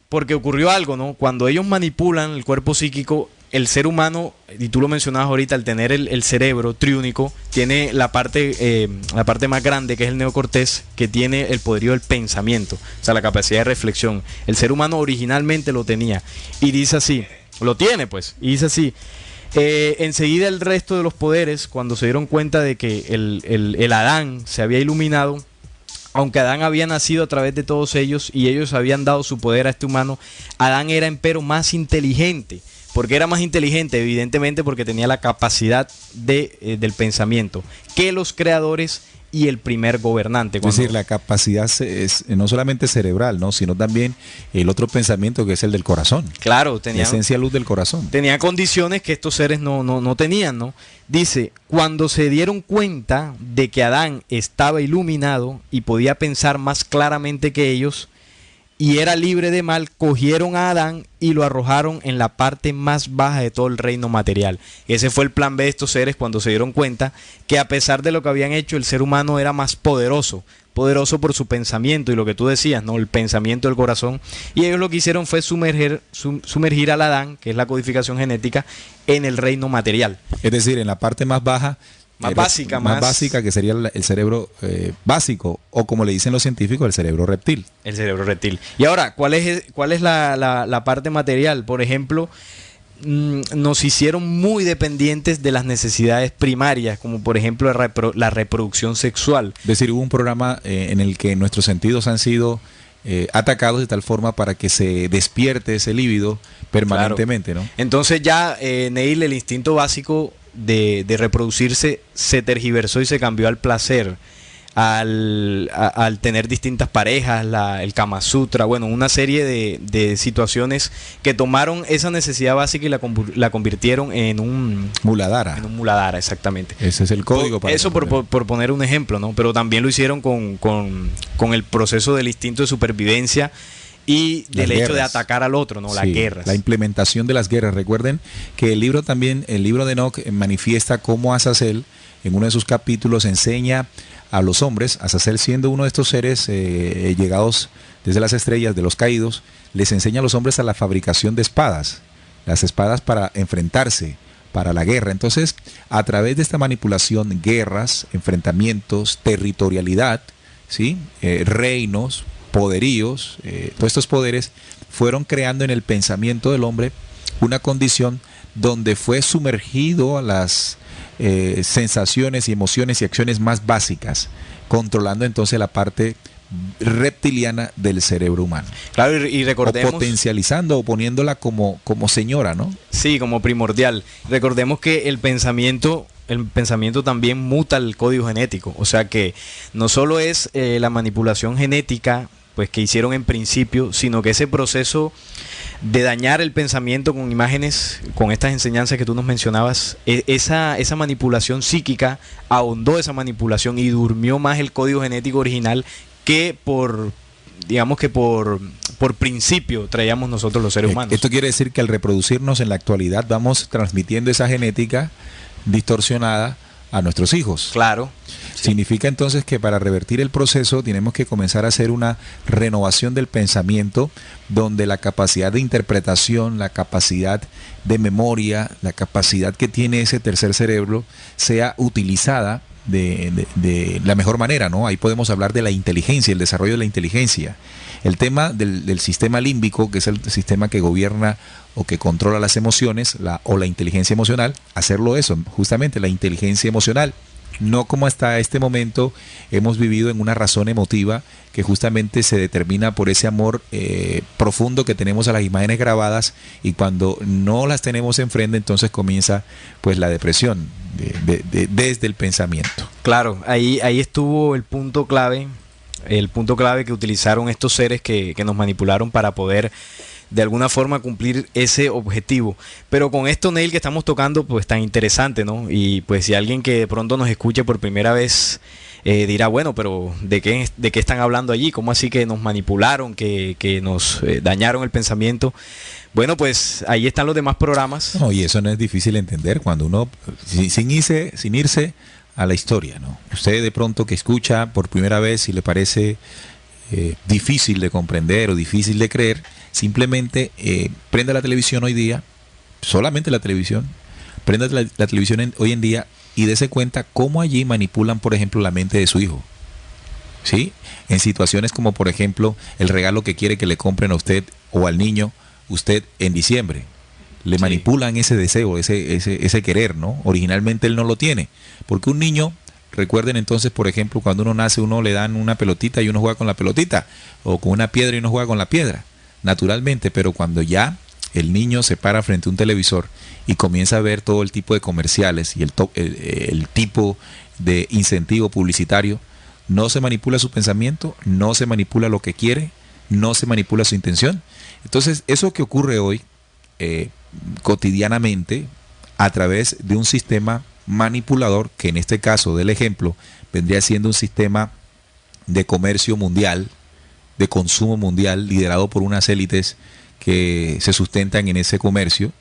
porque ocurrió algo, ¿no? Cuando ellos manipulan el cuerpo psíquico, el ser humano, y tú lo mencionabas ahorita, al tener el cerebro triúnico, tiene la parte más grande, que es el neocortés, que tiene el poderío del pensamiento, o sea, la capacidad de reflexión. El ser humano originalmente lo tenía, y dice así, lo tiene pues, y dice así, enseguida el resto de los poderes, cuando se dieron cuenta de que el Adán se había iluminado, aunque Adán había nacido a través de todos ellos, y ellos habían dado su poder a este humano, Adán era empero más inteligente. ¿Por qué era más inteligente? Evidentemente porque tenía la capacidad del pensamiento que los creadores y el primer gobernante. Es decir, la capacidad es no solamente cerebral, ¿no? Sino también el otro pensamiento que es el del corazón. Claro, tenía la esencia luz del corazón. Tenía condiciones que estos seres no tenían, ¿no? Dice, cuando se dieron cuenta de que Adán estaba iluminado y podía pensar más claramente que ellos, y era libre de mal, cogieron a Adán y lo arrojaron en la parte más baja de todo el reino material. Ese fue el plan B de estos seres cuando se dieron cuenta que a pesar de lo que habían hecho, el ser humano era más poderoso por su pensamiento y lo que tú decías, ¿no? El pensamiento del corazón. Y ellos lo que hicieron fue sumergir al Adán, que es la codificación genética, en el reino material. Es decir, en la parte más baja, más básica, que sería el cerebro básico, o como le dicen los científicos, el cerebro reptil. El cerebro reptil. Y ahora, ¿cuál es la parte material? Por ejemplo, nos hicieron muy dependientes de las necesidades primarias, como por ejemplo la reproducción sexual. Es decir, hubo un programa en el que nuestros sentidos han sido atacados de tal forma para que se despierte ese líbido permanentemente, claro, ¿no? Entonces ya, Neil, el instinto básico de reproducirse se tergiversó y se cambió al placer, al tener distintas parejas, el Kama Sutra, bueno, una serie de situaciones que tomaron esa necesidad básica y la convirtieron en un muladhara. En un muladhara, exactamente. Ese es el código para eso por poner un ejemplo, ¿no? Pero también lo hicieron con el proceso del instinto de supervivencia y del hecho de atacar al otro, ¿no? Las guerras. La implementación de las guerras. Recuerden que el libro de Enoch manifiesta cómo Azazel, en uno de sus capítulos, enseña a los hombres, Azazel siendo uno de estos seres llegados desde las estrellas, de los caídos, les enseña a los hombres a la fabricación de espadas, las espadas para enfrentarse, para la guerra. Entonces, a través de esta manipulación, guerras, enfrentamientos, territorialidad, ¿sí? Reinos, poderíos, todos estos poderes fueron creando en el pensamiento del hombre una condición donde fue sumergido a las sensaciones y emociones y acciones más básicas, controlando entonces la parte reptiliana del cerebro humano. Claro, y recordemos, o potencializando o poniéndola como señora, ¿no? Sí, como primordial. Recordemos que el pensamiento también muta el código genético, o sea que no solo es la manipulación genética pues que hicieron en principio, sino que ese proceso de dañar el pensamiento con imágenes, con estas enseñanzas que tú nos mencionabas, esa manipulación psíquica ahondó esa manipulación y durmió más el código genético original que por principio traíamos nosotros los seres humanos. Esto quiere decir que al reproducirnos en la actualidad vamos transmitiendo esa genética distorsionada a nuestros hijos. Claro. Significa entonces que para revertir el proceso tenemos que comenzar a hacer una renovación del pensamiento, donde la capacidad de interpretación, la capacidad de memoria, la capacidad que tiene ese tercer cerebro sea utilizada de la mejor manera, ¿no? Ahí podemos hablar de la inteligencia, el desarrollo de la inteligencia. El tema del sistema límbico, que es el sistema que gobierna o que controla las emociones, o la inteligencia emocional, hacerlo eso, justamente la inteligencia emocional. No como hasta este momento hemos vivido en una razón emotiva que justamente se determina por ese amor profundo que tenemos a las imágenes grabadas, y cuando no las tenemos enfrente, entonces comienza pues la depresión desde el pensamiento. Claro, ahí estuvo el punto clave que utilizaron estos seres que nos manipularon para poder de alguna forma cumplir ese objetivo. Pero con esto, Neil, que estamos tocando, pues tan interesante, ¿no? Y pues si alguien que de pronto nos escuche por primera vez dirá, bueno, pero ¿de qué están hablando allí? ¿Cómo así que nos manipularon, que nos dañaron el pensamiento? Bueno, pues ahí están los demás programas. No, y eso no es difícil de entender cuando uno, sin irse a la historia, ¿no? Usted de pronto que escucha por primera vez y le parece difícil de comprender o difícil de creer, simplemente prenda la televisión hoy día, solamente la televisión, prenda la televisión hoy en día y dése cuenta cómo allí manipulan, por ejemplo, la mente de su hijo, ¿sí? En situaciones como, por ejemplo, el regalo que quiere que le compren a usted o al niño, usted en diciembre. Le manipulan ese deseo, ese querer, ¿no? Originalmente él no lo tiene, porque un niño, recuerden entonces, por ejemplo, cuando uno nace, uno le dan una pelotita y uno juega con la pelotita, o con una piedra y uno juega con la piedra, naturalmente. Pero cuando ya el niño se para frente a un televisor y comienza a ver todo el tipo de comerciales y el tipo de incentivo publicitario, no se manipula su pensamiento, no se manipula lo que quiere, no se manipula su intención. Entonces, eso que ocurre hoy cotidianamente a través de un sistema manipulador, que en este caso del ejemplo vendría siendo un sistema de comercio mundial, de consumo mundial, liderado por unas élites que se sustentan en ese comercio.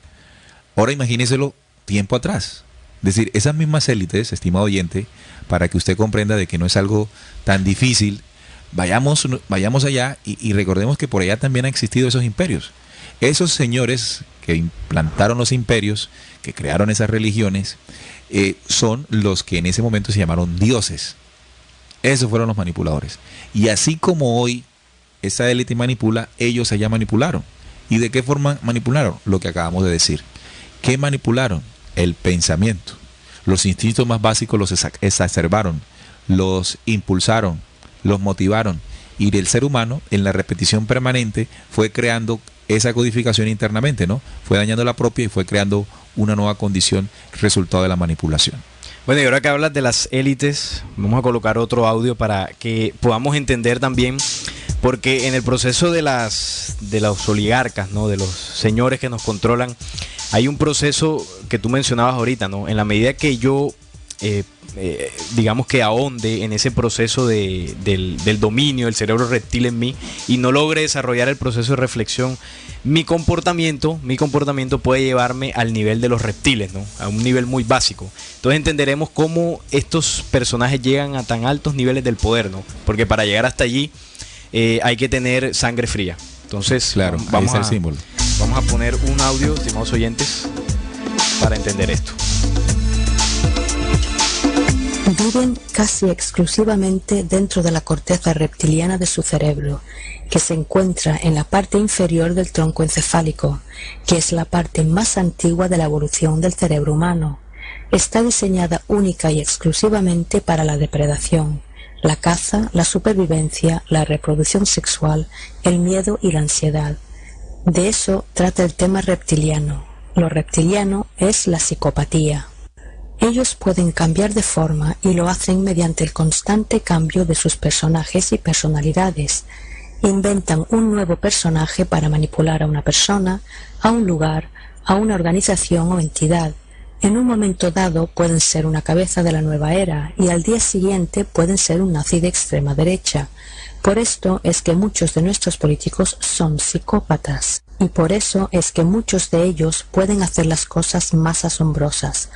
Ahora imagínenselo tiempo atrás. Es decir, esas mismas élites, estimado oyente, para que usted comprenda de que no es algo tan difícil, vayamos allá y recordemos que por allá también han existido esos imperios. Esos señores que implantaron los imperios, que crearon esas religiones, son los que en ese momento se llamaron dioses. Esos fueron los manipuladores. Y así como hoy esa élite manipula, ellos allá manipularon. ¿Y de qué forma manipularon? Lo que acabamos de decir. ¿Qué manipularon? El pensamiento. Los instintos más básicos los exacerbaron, los impulsaron, los motivaron. Y el ser humano, en la repetición permanente, fue creando esa codificación internamente, ¿no? Fue dañando la propia y fue creando una nueva condición resultado de la manipulación. Bueno, y ahora que hablas de las élites, vamos a colocar otro audio para que podamos entender también, porque en el proceso de los oligarcas, ¿no? De los señores que nos controlan, hay un proceso que tú mencionabas ahorita, ¿no? En la medida que yo digamos que ahonde en ese proceso del dominio del cerebro reptil en mí y no logre desarrollar el proceso de reflexión, mi comportamiento puede llevarme al nivel de los reptiles, ¿no? A un nivel muy básico. Entonces entenderemos cómo estos personajes llegan a tan altos niveles del poder, ¿no? Porque para llegar hasta allí hay que tener sangre fría. Entonces, claro, ahí está el símbolo. Vamos a poner un audio, estimados oyentes, para entender esto. Viven casi exclusivamente dentro de la corteza reptiliana de su cerebro, que se encuentra en la parte inferior del tronco encefálico, que es la parte más antigua de la evolución del cerebro humano. Está diseñada única y exclusivamente para la depredación, la caza, la supervivencia, la reproducción sexual, el miedo y la ansiedad. De eso trata el tema reptiliano. Lo reptiliano es la psicopatía. Ellos pueden cambiar de forma y lo hacen mediante el constante cambio de sus personajes y personalidades. Inventan un nuevo personaje para manipular a una persona, a un lugar, a una organización o entidad. En un momento dado pueden ser una cabeza de la nueva era y al día siguiente pueden ser un nazi de extrema derecha. Por esto es que muchos de nuestros políticos son psicópatas y por eso es que muchos de ellos pueden hacer las cosas más asombrosas.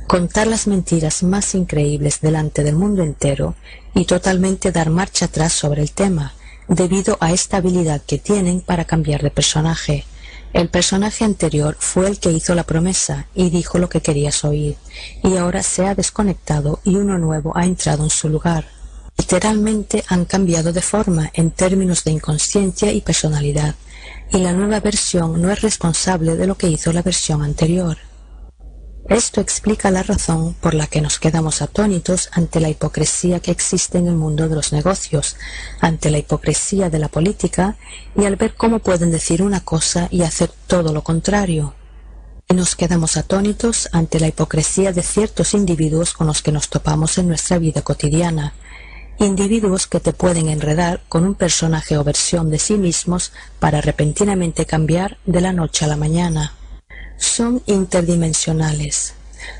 contar las mentiras más increíbles delante del mundo entero y totalmente dar marcha atrás sobre el tema, debido a esta habilidad que tienen para cambiar de personaje. El personaje anterior fue el que hizo la promesa y dijo lo que querías oír, y ahora se ha desconectado y uno nuevo ha entrado en su lugar. Literalmente han cambiado de forma en términos de inconsciencia y personalidad, y la nueva versión no es responsable de lo que hizo la versión anterior. Esto explica la razón por la que nos quedamos atónitos ante la hipocresía que existe en el mundo de los negocios, ante la hipocresía de la política y al ver cómo pueden decir una cosa y hacer todo lo contrario. Y nos quedamos atónitos ante la hipocresía de ciertos individuos con los que nos topamos en nuestra vida cotidiana, individuos que te pueden enredar con un personaje o versión de sí mismos para repentinamente cambiar de la noche a la mañana. Son interdimensionales.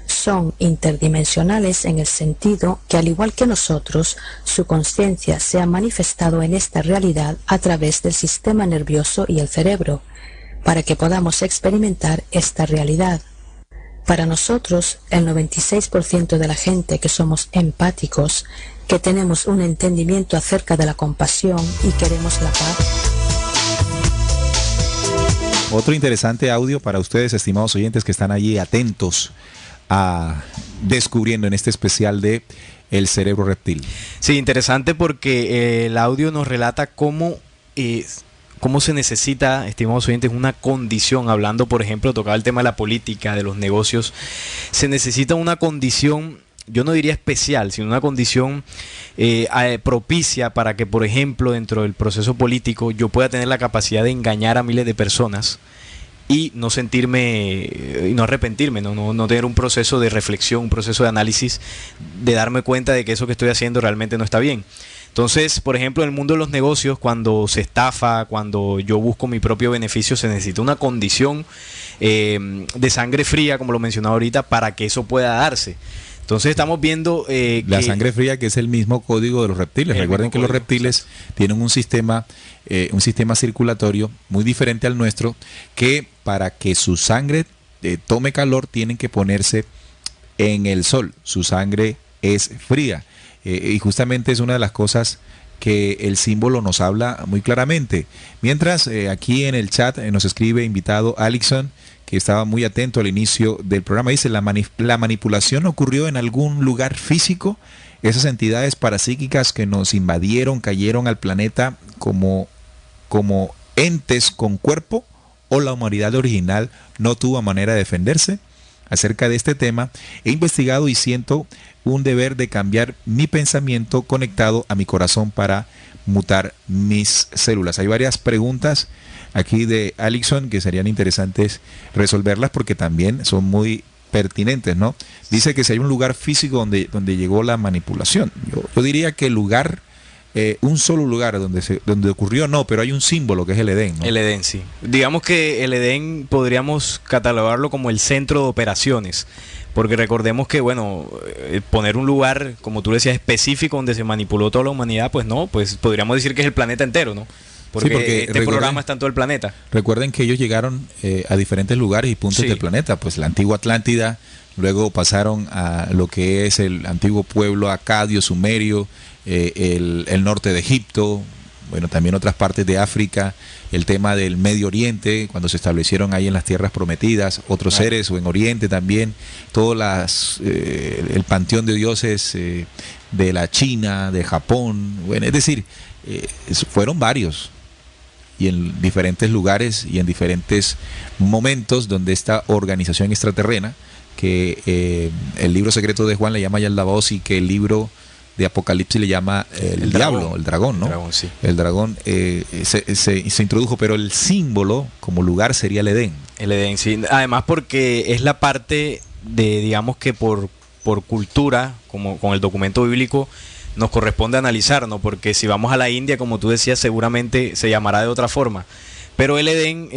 Son interdimensionales en el sentido que, al igual que nosotros, su conciencia se ha manifestado en esta realidad a través del sistema nervioso y el cerebro, para que podamos experimentar esta realidad. Para nosotros, el 96% de la gente que somos empáticos, que tenemos un entendimiento acerca de la compasión y queremos la paz. Otro interesante audio para ustedes, estimados oyentes, que están allí atentos a descubriendo en este especial de El cerebro reptil. Sí, interesante porque el audio nos relata cómo se necesita, estimados oyentes, una condición. Hablando, por ejemplo, tocaba el tema de la política, de los negocios. Se necesita una condición, yo no diría especial, sino una condición propicia para que, por ejemplo, dentro del proceso político yo pueda tener la capacidad de engañar a miles de personas y no sentirme, y no arrepentirme, no tener un proceso de reflexión, un proceso de análisis, de darme cuenta de que eso que estoy haciendo realmente no está bien. Entonces, por ejemplo, en el mundo de los negocios, cuando se estafa, cuando yo busco mi propio beneficio, se necesita una condición de sangre fría, como lo mencionaba ahorita, para que eso pueda darse. Entonces estamos viendo la sangre fría, que es el mismo código de los reptiles. Recuerden que los reptiles tienen un sistema circulatorio muy diferente al nuestro, que para que su sangre tome calor tienen que ponerse en el sol. Su sangre es fría. Y justamente es una de las cosas que el símbolo nos habla muy claramente. Mientras aquí en el chat nos escribe invitado Alixon, que estaba muy atento al inicio del programa, dice: la manipulación ocurrió en algún lugar físico. Esas entidades parapsíquicas que nos invadieron cayeron al planeta como entes con cuerpo, o la humanidad original no tuvo manera de defenderse. Acerca de este tema he investigado y siento un deber de cambiar mi pensamiento conectado a mi corazón para mutar mis células. Hay varias preguntas aquí de Alixon que serían interesantes resolverlas porque también son muy pertinentes, ¿no? Dice que si hay un lugar físico donde llegó la manipulación. Yo diría que el lugar, un solo lugar donde ocurrió, no, pero hay un símbolo que es el Edén, ¿no? El Edén, sí. Digamos que el Edén podríamos catalogarlo como el centro de operaciones, porque recordemos que, bueno, poner un lugar, como tú decías, específico donde se manipuló toda la humanidad, pues no, pues podríamos decir que es el planeta entero, ¿no? Porque este programa está en todo el planeta. Recuerden que ellos llegaron a diferentes lugares y puntos del planeta, pues la antigua Atlántida, luego pasaron a lo que es el antiguo pueblo acadio, sumerio, el norte de Egipto, bueno, también otras partes de África, el tema del Medio Oriente, cuando se establecieron ahí en las tierras prometidas, otros seres, o en Oriente también, todo el panteón de dioses de la China, de Japón, bueno, es decir, fueron varios, y en diferentes lugares y en diferentes momentos donde esta organización extraterrena, que el libro secreto de Juan le llama Yaldabaoth, y que el libro de Apocalipsis le llama el diablo, el dragón, ¿no? El dragón se introdujo, pero el símbolo como lugar sería el Edén. El Edén, sí. Además porque es la parte de, digamos que por cultura, como con el documento bíblico, nos corresponde analizar, ¿no? Porque si vamos a la India, como tú decías, seguramente se llamará de otra forma. Pero el Edén,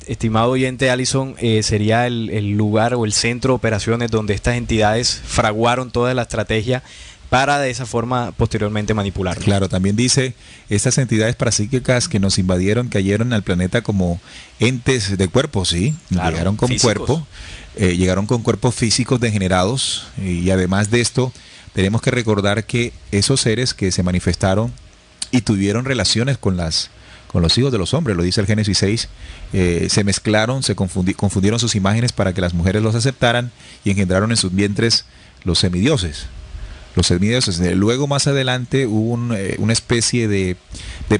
estimado oyente Alixon, sería el lugar o el centro de operaciones donde estas entidades fraguaron toda la estrategia para de esa forma posteriormente manipularlo. Claro, también dice, estas entidades parapsíquicas que nos invadieron cayeron al planeta como entes de cuerpo, sí, claro, llegaron con físicos. Cuerpo, llegaron con cuerpos físicos degenerados, y además de esto tenemos que recordar que esos seres que se manifestaron y tuvieron relaciones con los hijos de los hombres, lo dice el Génesis 6, se mezclaron, confundieron sus imágenes para que las mujeres los aceptaran y engendraron en sus vientres los semidioses. Los semidioses. Luego más adelante hubo una especie de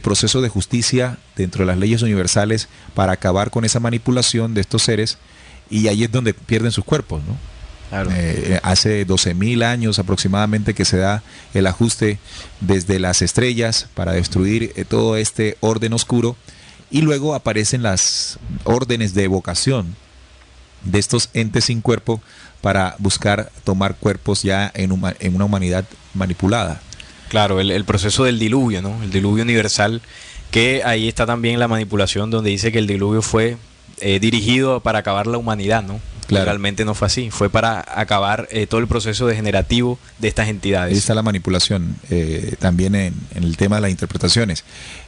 proceso de justicia dentro de las leyes universales para acabar con esa manipulación de estos seres, y ahí es donde pierden sus cuerpos, ¿no? Claro. Hace 12.000 años aproximadamente que se da el ajuste desde las estrellas para destruir todo este orden oscuro, y luego aparecen las órdenes de evocación de estos entes sin cuerpo para buscar tomar cuerpos ya en una humanidad manipulada. Claro, el proceso del diluvio, ¿no? El diluvio universal, que ahí está también la manipulación, donde dice que el diluvio fue dirigido para acabar la humanidad, ¿no? Claro. Realmente no fue así, fue para acabar todo el proceso degenerativo de estas entidades. Ahí está la manipulación, también en el tema de las interpretaciones.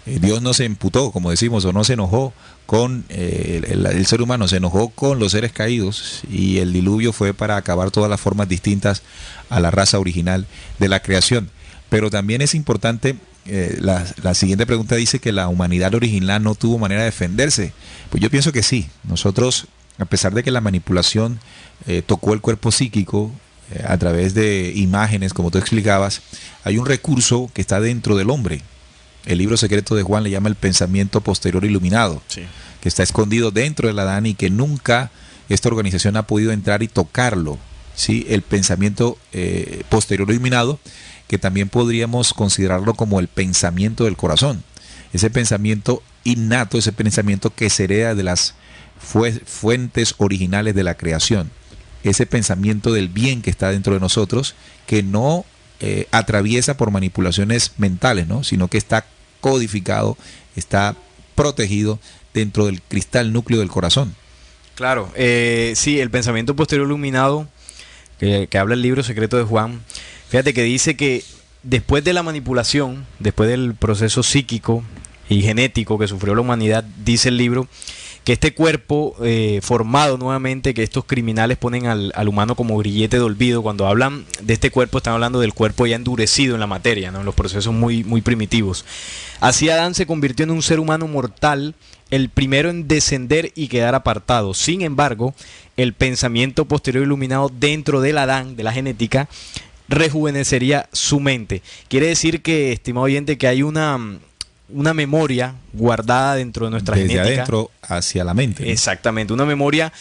Dios no se emputó, como decimos, o no se enojó con el ser humano, se enojó con los seres caídos, y el diluvio fue para acabar todas las formas distintas a la raza original de la creación. Pero también es importante, la siguiente pregunta dice que la humanidad original no tuvo manera de defenderse. Pues yo pienso que sí. Nosotros, a pesar de que la manipulación tocó el cuerpo psíquico a través de imágenes, como tú explicabas, hay un recurso que está dentro del hombre. El libro secreto de Juan le llama el pensamiento posterior iluminado, Sí. que está escondido dentro del Adán y que nunca esta organización ha podido entrar y tocarlo, ¿sí? El pensamiento posterior iluminado, que también podríamos considerarlo como el pensamiento del corazón. Ese pensamiento innato, ese pensamiento que se hereda de las fuentes originales de la creación. Ese pensamiento del bien que está dentro de nosotros, que no atraviesa por manipulaciones mentales, ¿no? Sino que está codificado, está protegido dentro del cristal núcleo del corazón. Claro, sí, el pensamiento posterior iluminado que habla el libro secreto de Juan, fíjate que dice que después de la manipulación, después del proceso psíquico y genético que sufrió la humanidad, dice el libro, que este cuerpo formado nuevamente, que estos criminales ponen al humano como grillete de olvido, cuando hablan de este cuerpo están hablando del cuerpo ya endurecido en la materia, ¿no? En los procesos muy, muy primitivos. Así Adán se convirtió en un ser humano mortal, el primero en descender y quedar apartado. Sin embargo, el pensamiento posterior iluminado dentro del Adán, de la genética, rejuvenecería su mente. Quiere decir que, estimado oyente, que hay una memoria guardada dentro de nuestra desde genética. adentro hacia la mente, ¿no? Exactamente, una memoria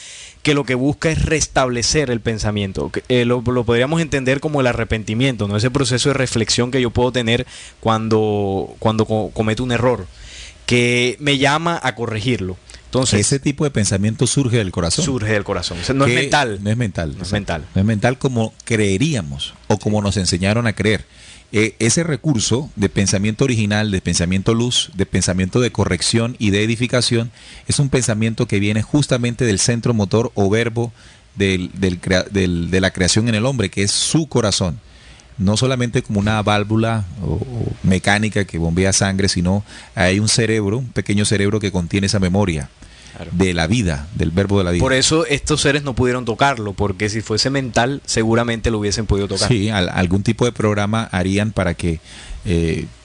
que lo que busca es restablecer el pensamiento. Lo podríamos entender como el arrepentimiento, ¿no? Ese proceso de reflexión que yo puedo tener cuando cometo un error, que me llama a corregirlo. Entonces, ese tipo de pensamiento surge del corazón. surge del corazón. O sea, no es mental. No es mental. No es mental. No es mental como creeríamos o como nos enseñaron a creer. Ese recurso de pensamiento original, de pensamiento luz, de pensamiento de corrección y de edificación, es un pensamiento que viene justamente del centro motor o verbo de la creación en el hombre, que es su corazón. No solamente como una válvula o mecánica que bombea sangre, sino hay un cerebro, un pequeño cerebro que contiene esa memoria. Claro. De la vida, del verbo de la vida. Por eso estos seres no pudieron tocarlo, porque si fuese mental, seguramente lo hubiesen podido tocar. Sí, algún tipo de programa harían para que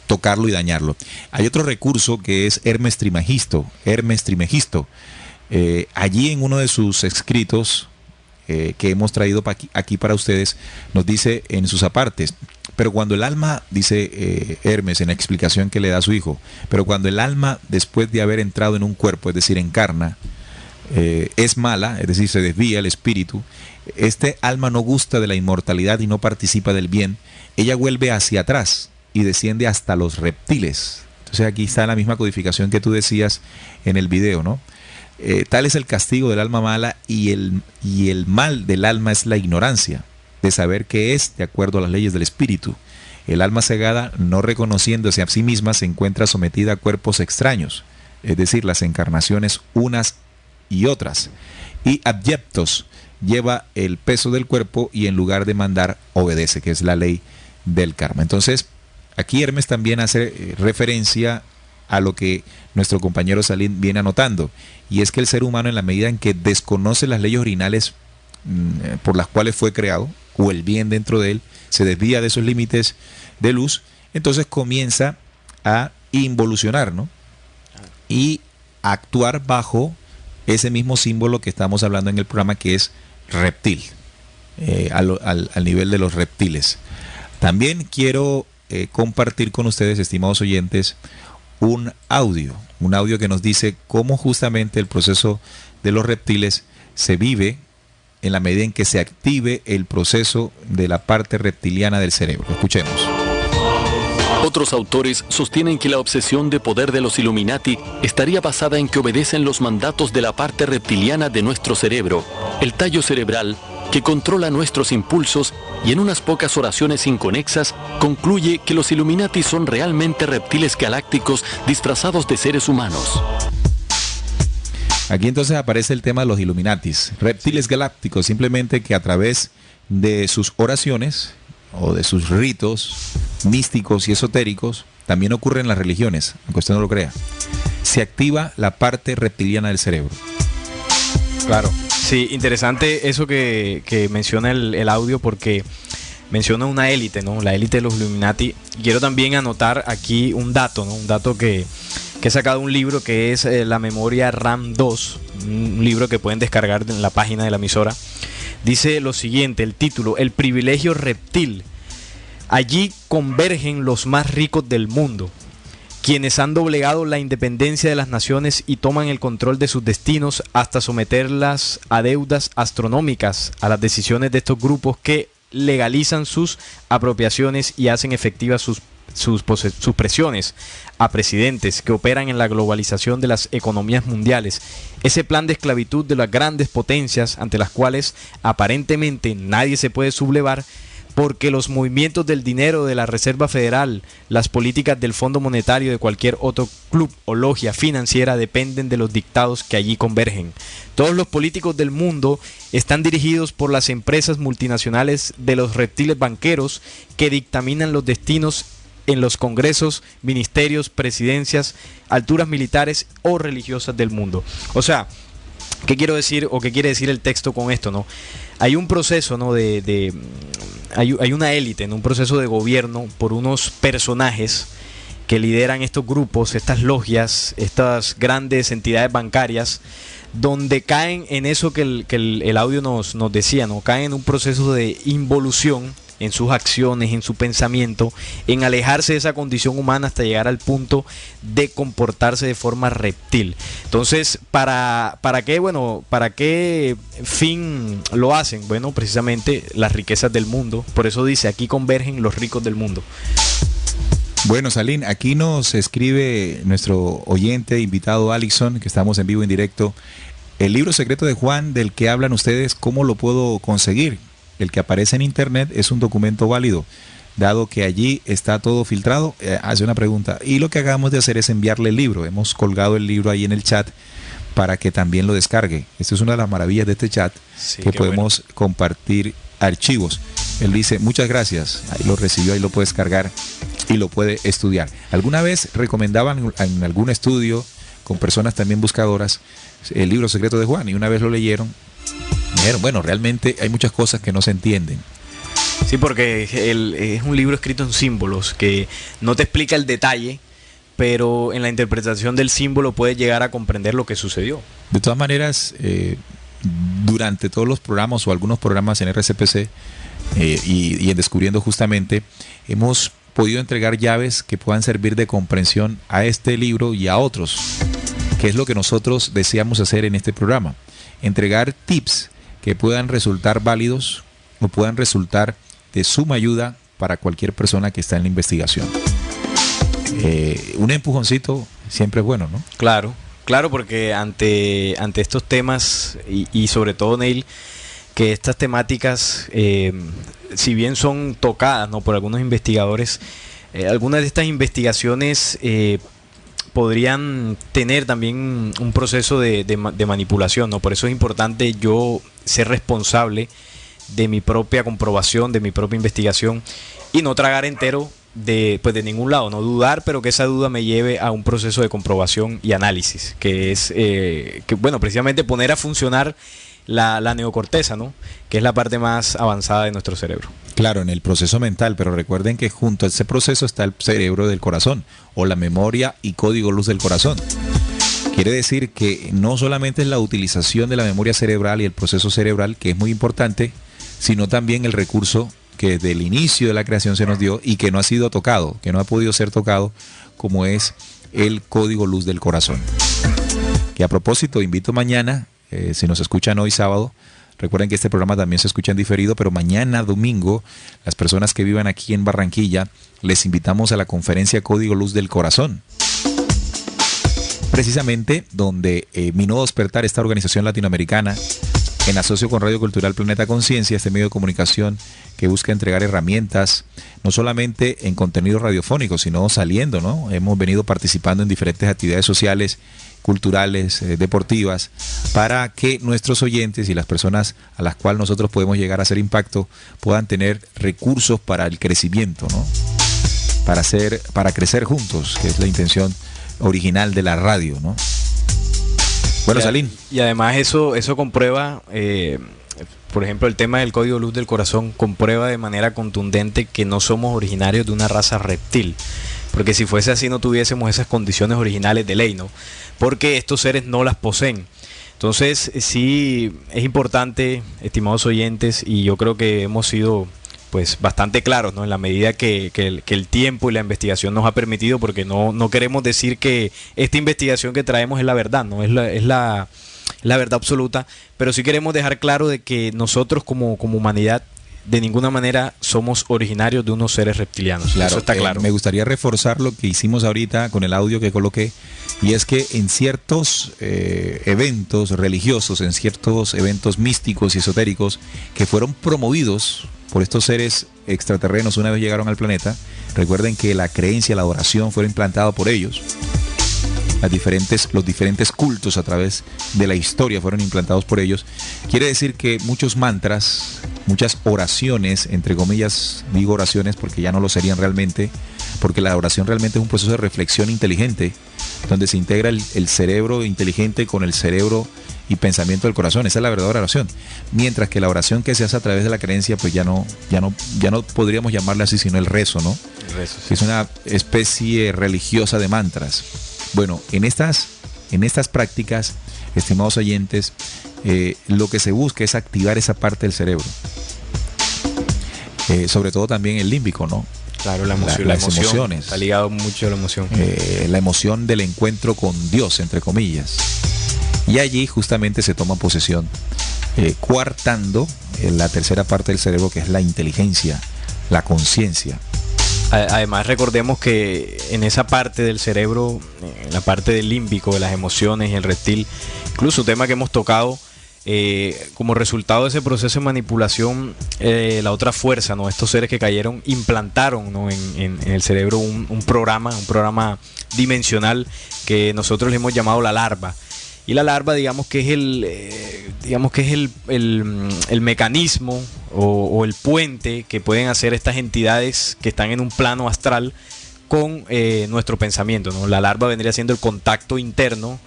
tocarlo y dañarlo. Hay otro recurso que es Hermes Trismegisto. Allí en uno de sus escritos que hemos traído aquí para ustedes, nos dice en sus apartes: pero cuando el alma, dice Hermes en la explicación que le da a su hijo, pero cuando el alma, después de haber entrado en un cuerpo, es decir, encarna, es mala, es decir, se desvía el espíritu, este alma no gusta de la inmortalidad y no participa del bien, ella vuelve hacia atrás y desciende hasta los reptiles. Entonces aquí está la misma codificación que tú decías en el video, ¿no? Tal es el castigo del alma mala, y el mal del alma es la ignorancia de saber qué es de acuerdo a las leyes del espíritu. El alma cegada, no reconociéndose a sí misma, se encuentra sometida a cuerpos extraños, es decir, las encarnaciones unas y otras, y abyectos, lleva el peso del cuerpo y en lugar de mandar obedece, que es la ley del karma. Entonces aquí Hermes también hace referencia a lo que nuestro compañero Salim viene anotando, y es que el ser humano, en la medida en que desconoce las leyes originales por las cuales fue creado, o el bien dentro de él, se desvía de esos límites de luz, entonces comienza a involucionar, ¿no? Y actuar bajo ese mismo símbolo que estamos hablando en el programa, que es reptil, al nivel de los reptiles. También quiero compartir con ustedes, estimados oyentes, un audio que nos dice cómo justamente el proceso de los reptiles se vive en la medida en que se active el proceso de la parte reptiliana del cerebro. Escuchemos. Otros autores sostienen que la obsesión de poder de los Illuminati estaría basada en que obedecen los mandatos de la parte reptiliana de nuestro cerebro, el tallo cerebral, que controla nuestros impulsos, y en unas pocas oraciones inconexas concluye que los Illuminati son realmente reptiles galácticos disfrazados de seres humanos. Aquí entonces aparece el tema de los Illuminatis, reptiles galácticos, simplemente que a través de sus oraciones o de sus ritos místicos y esotéricos, también ocurre en las religiones, aunque usted no lo crea, se activa la parte reptiliana del cerebro. Claro, sí, interesante eso que menciona el audio, porque menciona una élite, ¿no? La élite de los Illuminati. Quiero también anotar aquí un dato, ¿no? Un dato que he sacado un libro que es La Memoria RAM 2, un libro que pueden descargar en la página de la emisora. Dice lo siguiente, el título: El privilegio reptil. Allí convergen los más ricos del mundo, quienes han doblegado la independencia de las naciones y toman el control de sus destinos hasta someterlas a deudas astronómicas a las decisiones de estos grupos que legalizan sus apropiaciones y hacen efectivas sus presiones a presidentes que operan en la globalización de las economías mundiales. Ese plan de esclavitud de las grandes potencias ante las cuales aparentemente nadie se puede sublevar, porque los movimientos del dinero de la Reserva Federal, las políticas del Fondo Monetario, de cualquier otro club o logia financiera dependen de los dictados que allí convergen. Todos los políticos del mundo están dirigidos por las empresas multinacionales de los reptiles banqueros que dictaminan los destinos en los congresos, ministerios, presidencias, alturas militares o religiosas del mundo. O sea, ¿qué quiero decir o qué quiere decir el texto con esto, no? Hay un proceso, ¿no? Hay una élite, ¿no? Un proceso de gobierno por unos personajes que lideran estos grupos, estas logias, estas grandes entidades bancarias, donde caen en eso que el audio nos decía, ¿no? Caen en un proceso de involución en sus acciones, en su pensamiento, en alejarse de esa condición humana hasta llegar al punto de comportarse de forma reptil. Entonces, ¿para qué? Bueno, ¿para qué fin lo hacen? Bueno, precisamente las riquezas del mundo. Por eso dice, aquí convergen los ricos del mundo. Bueno, Salín, aquí nos escribe nuestro oyente, invitado Alixon, que estamos en vivo en directo. El libro secreto de Juan, del que hablan ustedes, ¿cómo lo puedo conseguir? El que aparece en internet es un documento válido, dado que allí está todo filtrado. Hace una pregunta, y lo que acabamos de hacer es enviarle el libro. Hemos colgado el libro ahí en el chat para que también lo descargue. Esta es una de las maravillas de este chat, sí, que podemos compartir archivos. Él dice, muchas gracias, ahí lo recibió, ahí lo puede descargar y lo puede estudiar. Alguna vez recomendaban en algún estudio con personas también buscadoras el libro secreto de Juan, y una vez lo leyeron, bueno, realmente hay muchas cosas que no se entienden. Sí, porque es un libro escrito en símbolos que no te explica el detalle, pero en la interpretación del símbolo puedes llegar a comprender lo que sucedió. De todas maneras, durante todos los programas o algunos programas en RCPC y en Descubriendo justamente, hemos podido entregar llaves que puedan servir de comprensión a este libro y a otros, que es lo que nosotros deseamos hacer en este programa. Entregar tips que puedan resultar válidos o puedan resultar de suma ayuda para cualquier persona que está en la investigación. Un empujoncito siempre es bueno, ¿no? Claro, porque ante estos temas y sobre todo, Neil, que estas temáticas, si bien son tocadas, ¿no?, por algunos investigadores, algunas de estas investigaciones podrían tener también un proceso de manipulación, ¿no? Por eso es importante yo ser responsable de mi propia comprobación, de mi propia investigación, y no tragar entero de ningún lado, no dudar, pero que esa duda me lleve a un proceso de comprobación y análisis, que es precisamente poner a funcionar la neocorteza, ¿no? Que es la parte más avanzada de nuestro cerebro. Claro, en el proceso mental, pero recuerden que junto a ese proceso está el cerebro del corazón, o la memoria y código luz del corazón. Quiere decir que no solamente es la utilización de la memoria cerebral y el proceso cerebral, que es muy importante, sino también el recurso que desde el inicio de la creación se nos dio y que no ha sido tocado, que no ha podido ser tocado, como es el código luz del corazón. Que a propósito, invito mañana, si nos escuchan hoy sábado, recuerden que este programa también se escucha en diferido, pero mañana domingo, las personas que vivan aquí en Barranquilla, les invitamos a la conferencia Código Luz del Corazón. Precisamente donde Mi Nuevo Despertar, esta organización latinoamericana, en asocio con Radio Cultural Planeta Conciencia, este medio de comunicación que busca entregar herramientas, no solamente en contenido radiofónico, sino saliendo, ¿no? Hemos venido participando en diferentes actividades sociales, culturales, deportivas, para que nuestros oyentes y las personas a las cuales nosotros podemos llegar a hacer impacto puedan tener recursos para el crecimiento, ¿no? Para crecer juntos, que es la intención original de la radio, ¿no? Bueno, Salín. Y además eso comprueba, por ejemplo, el tema del código luz del corazón comprueba de manera contundente que no somos originarios de una raza reptil. Porque si fuese así no tuviésemos esas condiciones originales de ley, ¿no? Porque estos seres no las poseen. Entonces sí es importante, estimados oyentes, y yo creo que hemos sido pues bastante claros, ¿no? En la medida que el tiempo y la investigación nos ha permitido, porque no queremos decir que esta investigación que traemos es la verdad, no es la verdad absoluta, pero sí queremos dejar claro de que nosotros como humanidad de ninguna manera somos originarios de unos seres reptilianos. Claro, eso está claro. Me gustaría reforzar lo que hicimos ahorita con el audio que coloqué, y es que en ciertos eventos religiosos, en ciertos eventos místicos y esotéricos que fueron promovidos por estos seres extraterrenos una vez llegaron al planeta, recuerden que la creencia, la adoración fueron implantados por ellos. Los diferentes cultos a través de la historia fueron implantados por ellos. Quiere decir que muchos mantras, muchas oraciones, entre comillas digo oraciones porque ya no lo serían realmente, porque la oración realmente es un proceso de reflexión inteligente, donde se integra el cerebro inteligente con el cerebro y pensamiento del corazón. Esa es la verdadera oración. Mientras que la oración que se hace a través de la creencia, pues ya no podríamos llamarla así, sino el rezo, ¿no? El rezo, sí. Es una especie religiosa de mantras. Bueno, en estas prácticas, estimados oyentes, lo que se busca es activar esa parte del cerebro. Sobre todo también el límbico, ¿no? Claro, la emoción, las emociones. Está ligado mucho a la emoción. La emoción del encuentro con Dios, entre comillas. Y allí justamente se toma posesión, coartando la tercera parte del cerebro, que es la inteligencia, la conciencia. Además, recordemos que en esa parte del cerebro, en la parte del límbico, de las emociones y el reptil, incluso tema que hemos tocado, como resultado de ese proceso de manipulación, la otra fuerza, ¿no? Estos seres que cayeron implantaron, ¿no? en el cerebro un programa dimensional que nosotros le hemos llamado la larva. Y la larva, digamos que es el mecanismo o el puente que pueden hacer estas entidades que están en un plano astral con nuestro pensamiento, ¿no? La larva vendría siendo el contacto interno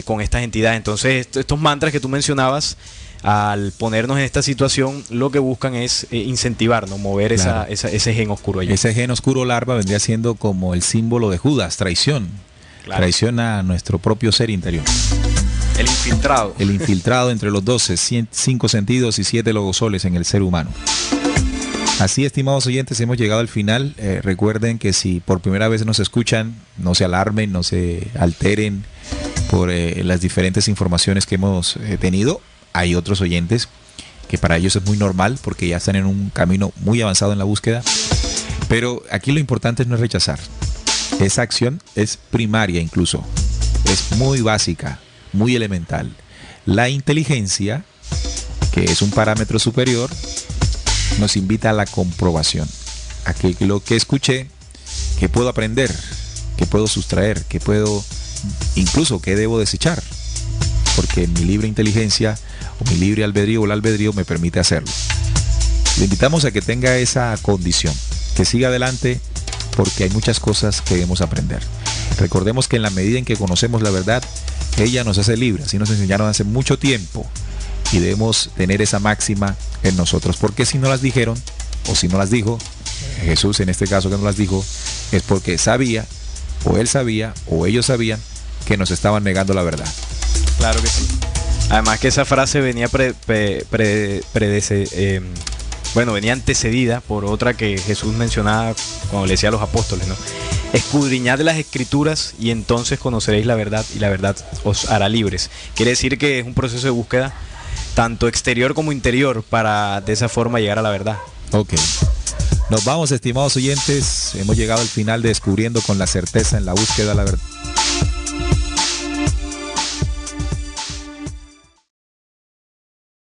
con estas entidades. Entonces, estos mantras que tú mencionabas, al ponernos en esta situación, lo que buscan es incentivar, ¿no? Mover claro. ese gen oscuro allí. Ese gen oscuro larva vendría siendo como el símbolo de Judas, traición. Claro. Traiciona a nuestro propio ser interior. El infiltrado. El infiltrado entre los 12, 5 sentidos y 7 logosoles en el ser humano. Así, estimados oyentes, hemos llegado al final. Recuerden que si por primera vez nos escuchan, no se alarmen, no se alteren por las diferentes informaciones que hemos tenido. Hay otros oyentes que para ellos es muy normal porque ya están en un camino muy avanzado en la búsqueda. Pero aquí lo importante es no rechazar. Esa acción es primaria incluso, es muy básica, muy elemental. La inteligencia, que es un parámetro superior, nos invita a la comprobación, a que lo que escuché, que puedo aprender, que puedo sustraer, que puedo, incluso que debo desechar, porque mi libre inteligencia o mi libre albedrío o el albedrío me permite hacerlo. Le invitamos a que tenga esa condición, que siga adelante, porque hay muchas cosas que debemos aprender. Recordemos que en la medida en que conocemos la verdad, ella nos hace libres. Así nos enseñaron hace mucho tiempo. y debemos tener esa máxima en nosotros, porque si no las dijeron, o si no las dijo, Jesús en este caso que no las dijo, es porque sabía, o él sabía, o ellos sabían que nos estaban negando la verdad. Claro que sí. Además que esa frase venía venía antecedida por otra que Jesús mencionaba cuando le decía a los apóstoles, ¿no? Escudriñad las escrituras y entonces conoceréis la verdad y la verdad os hará libres. Quiere decir que es un proceso de búsqueda tanto exterior como interior para de esa forma llegar a la verdad. Ok. Nos vamos, estimados oyentes. Hemos llegado al final de Descubriendo con la Certeza en la Búsqueda de la Verdad.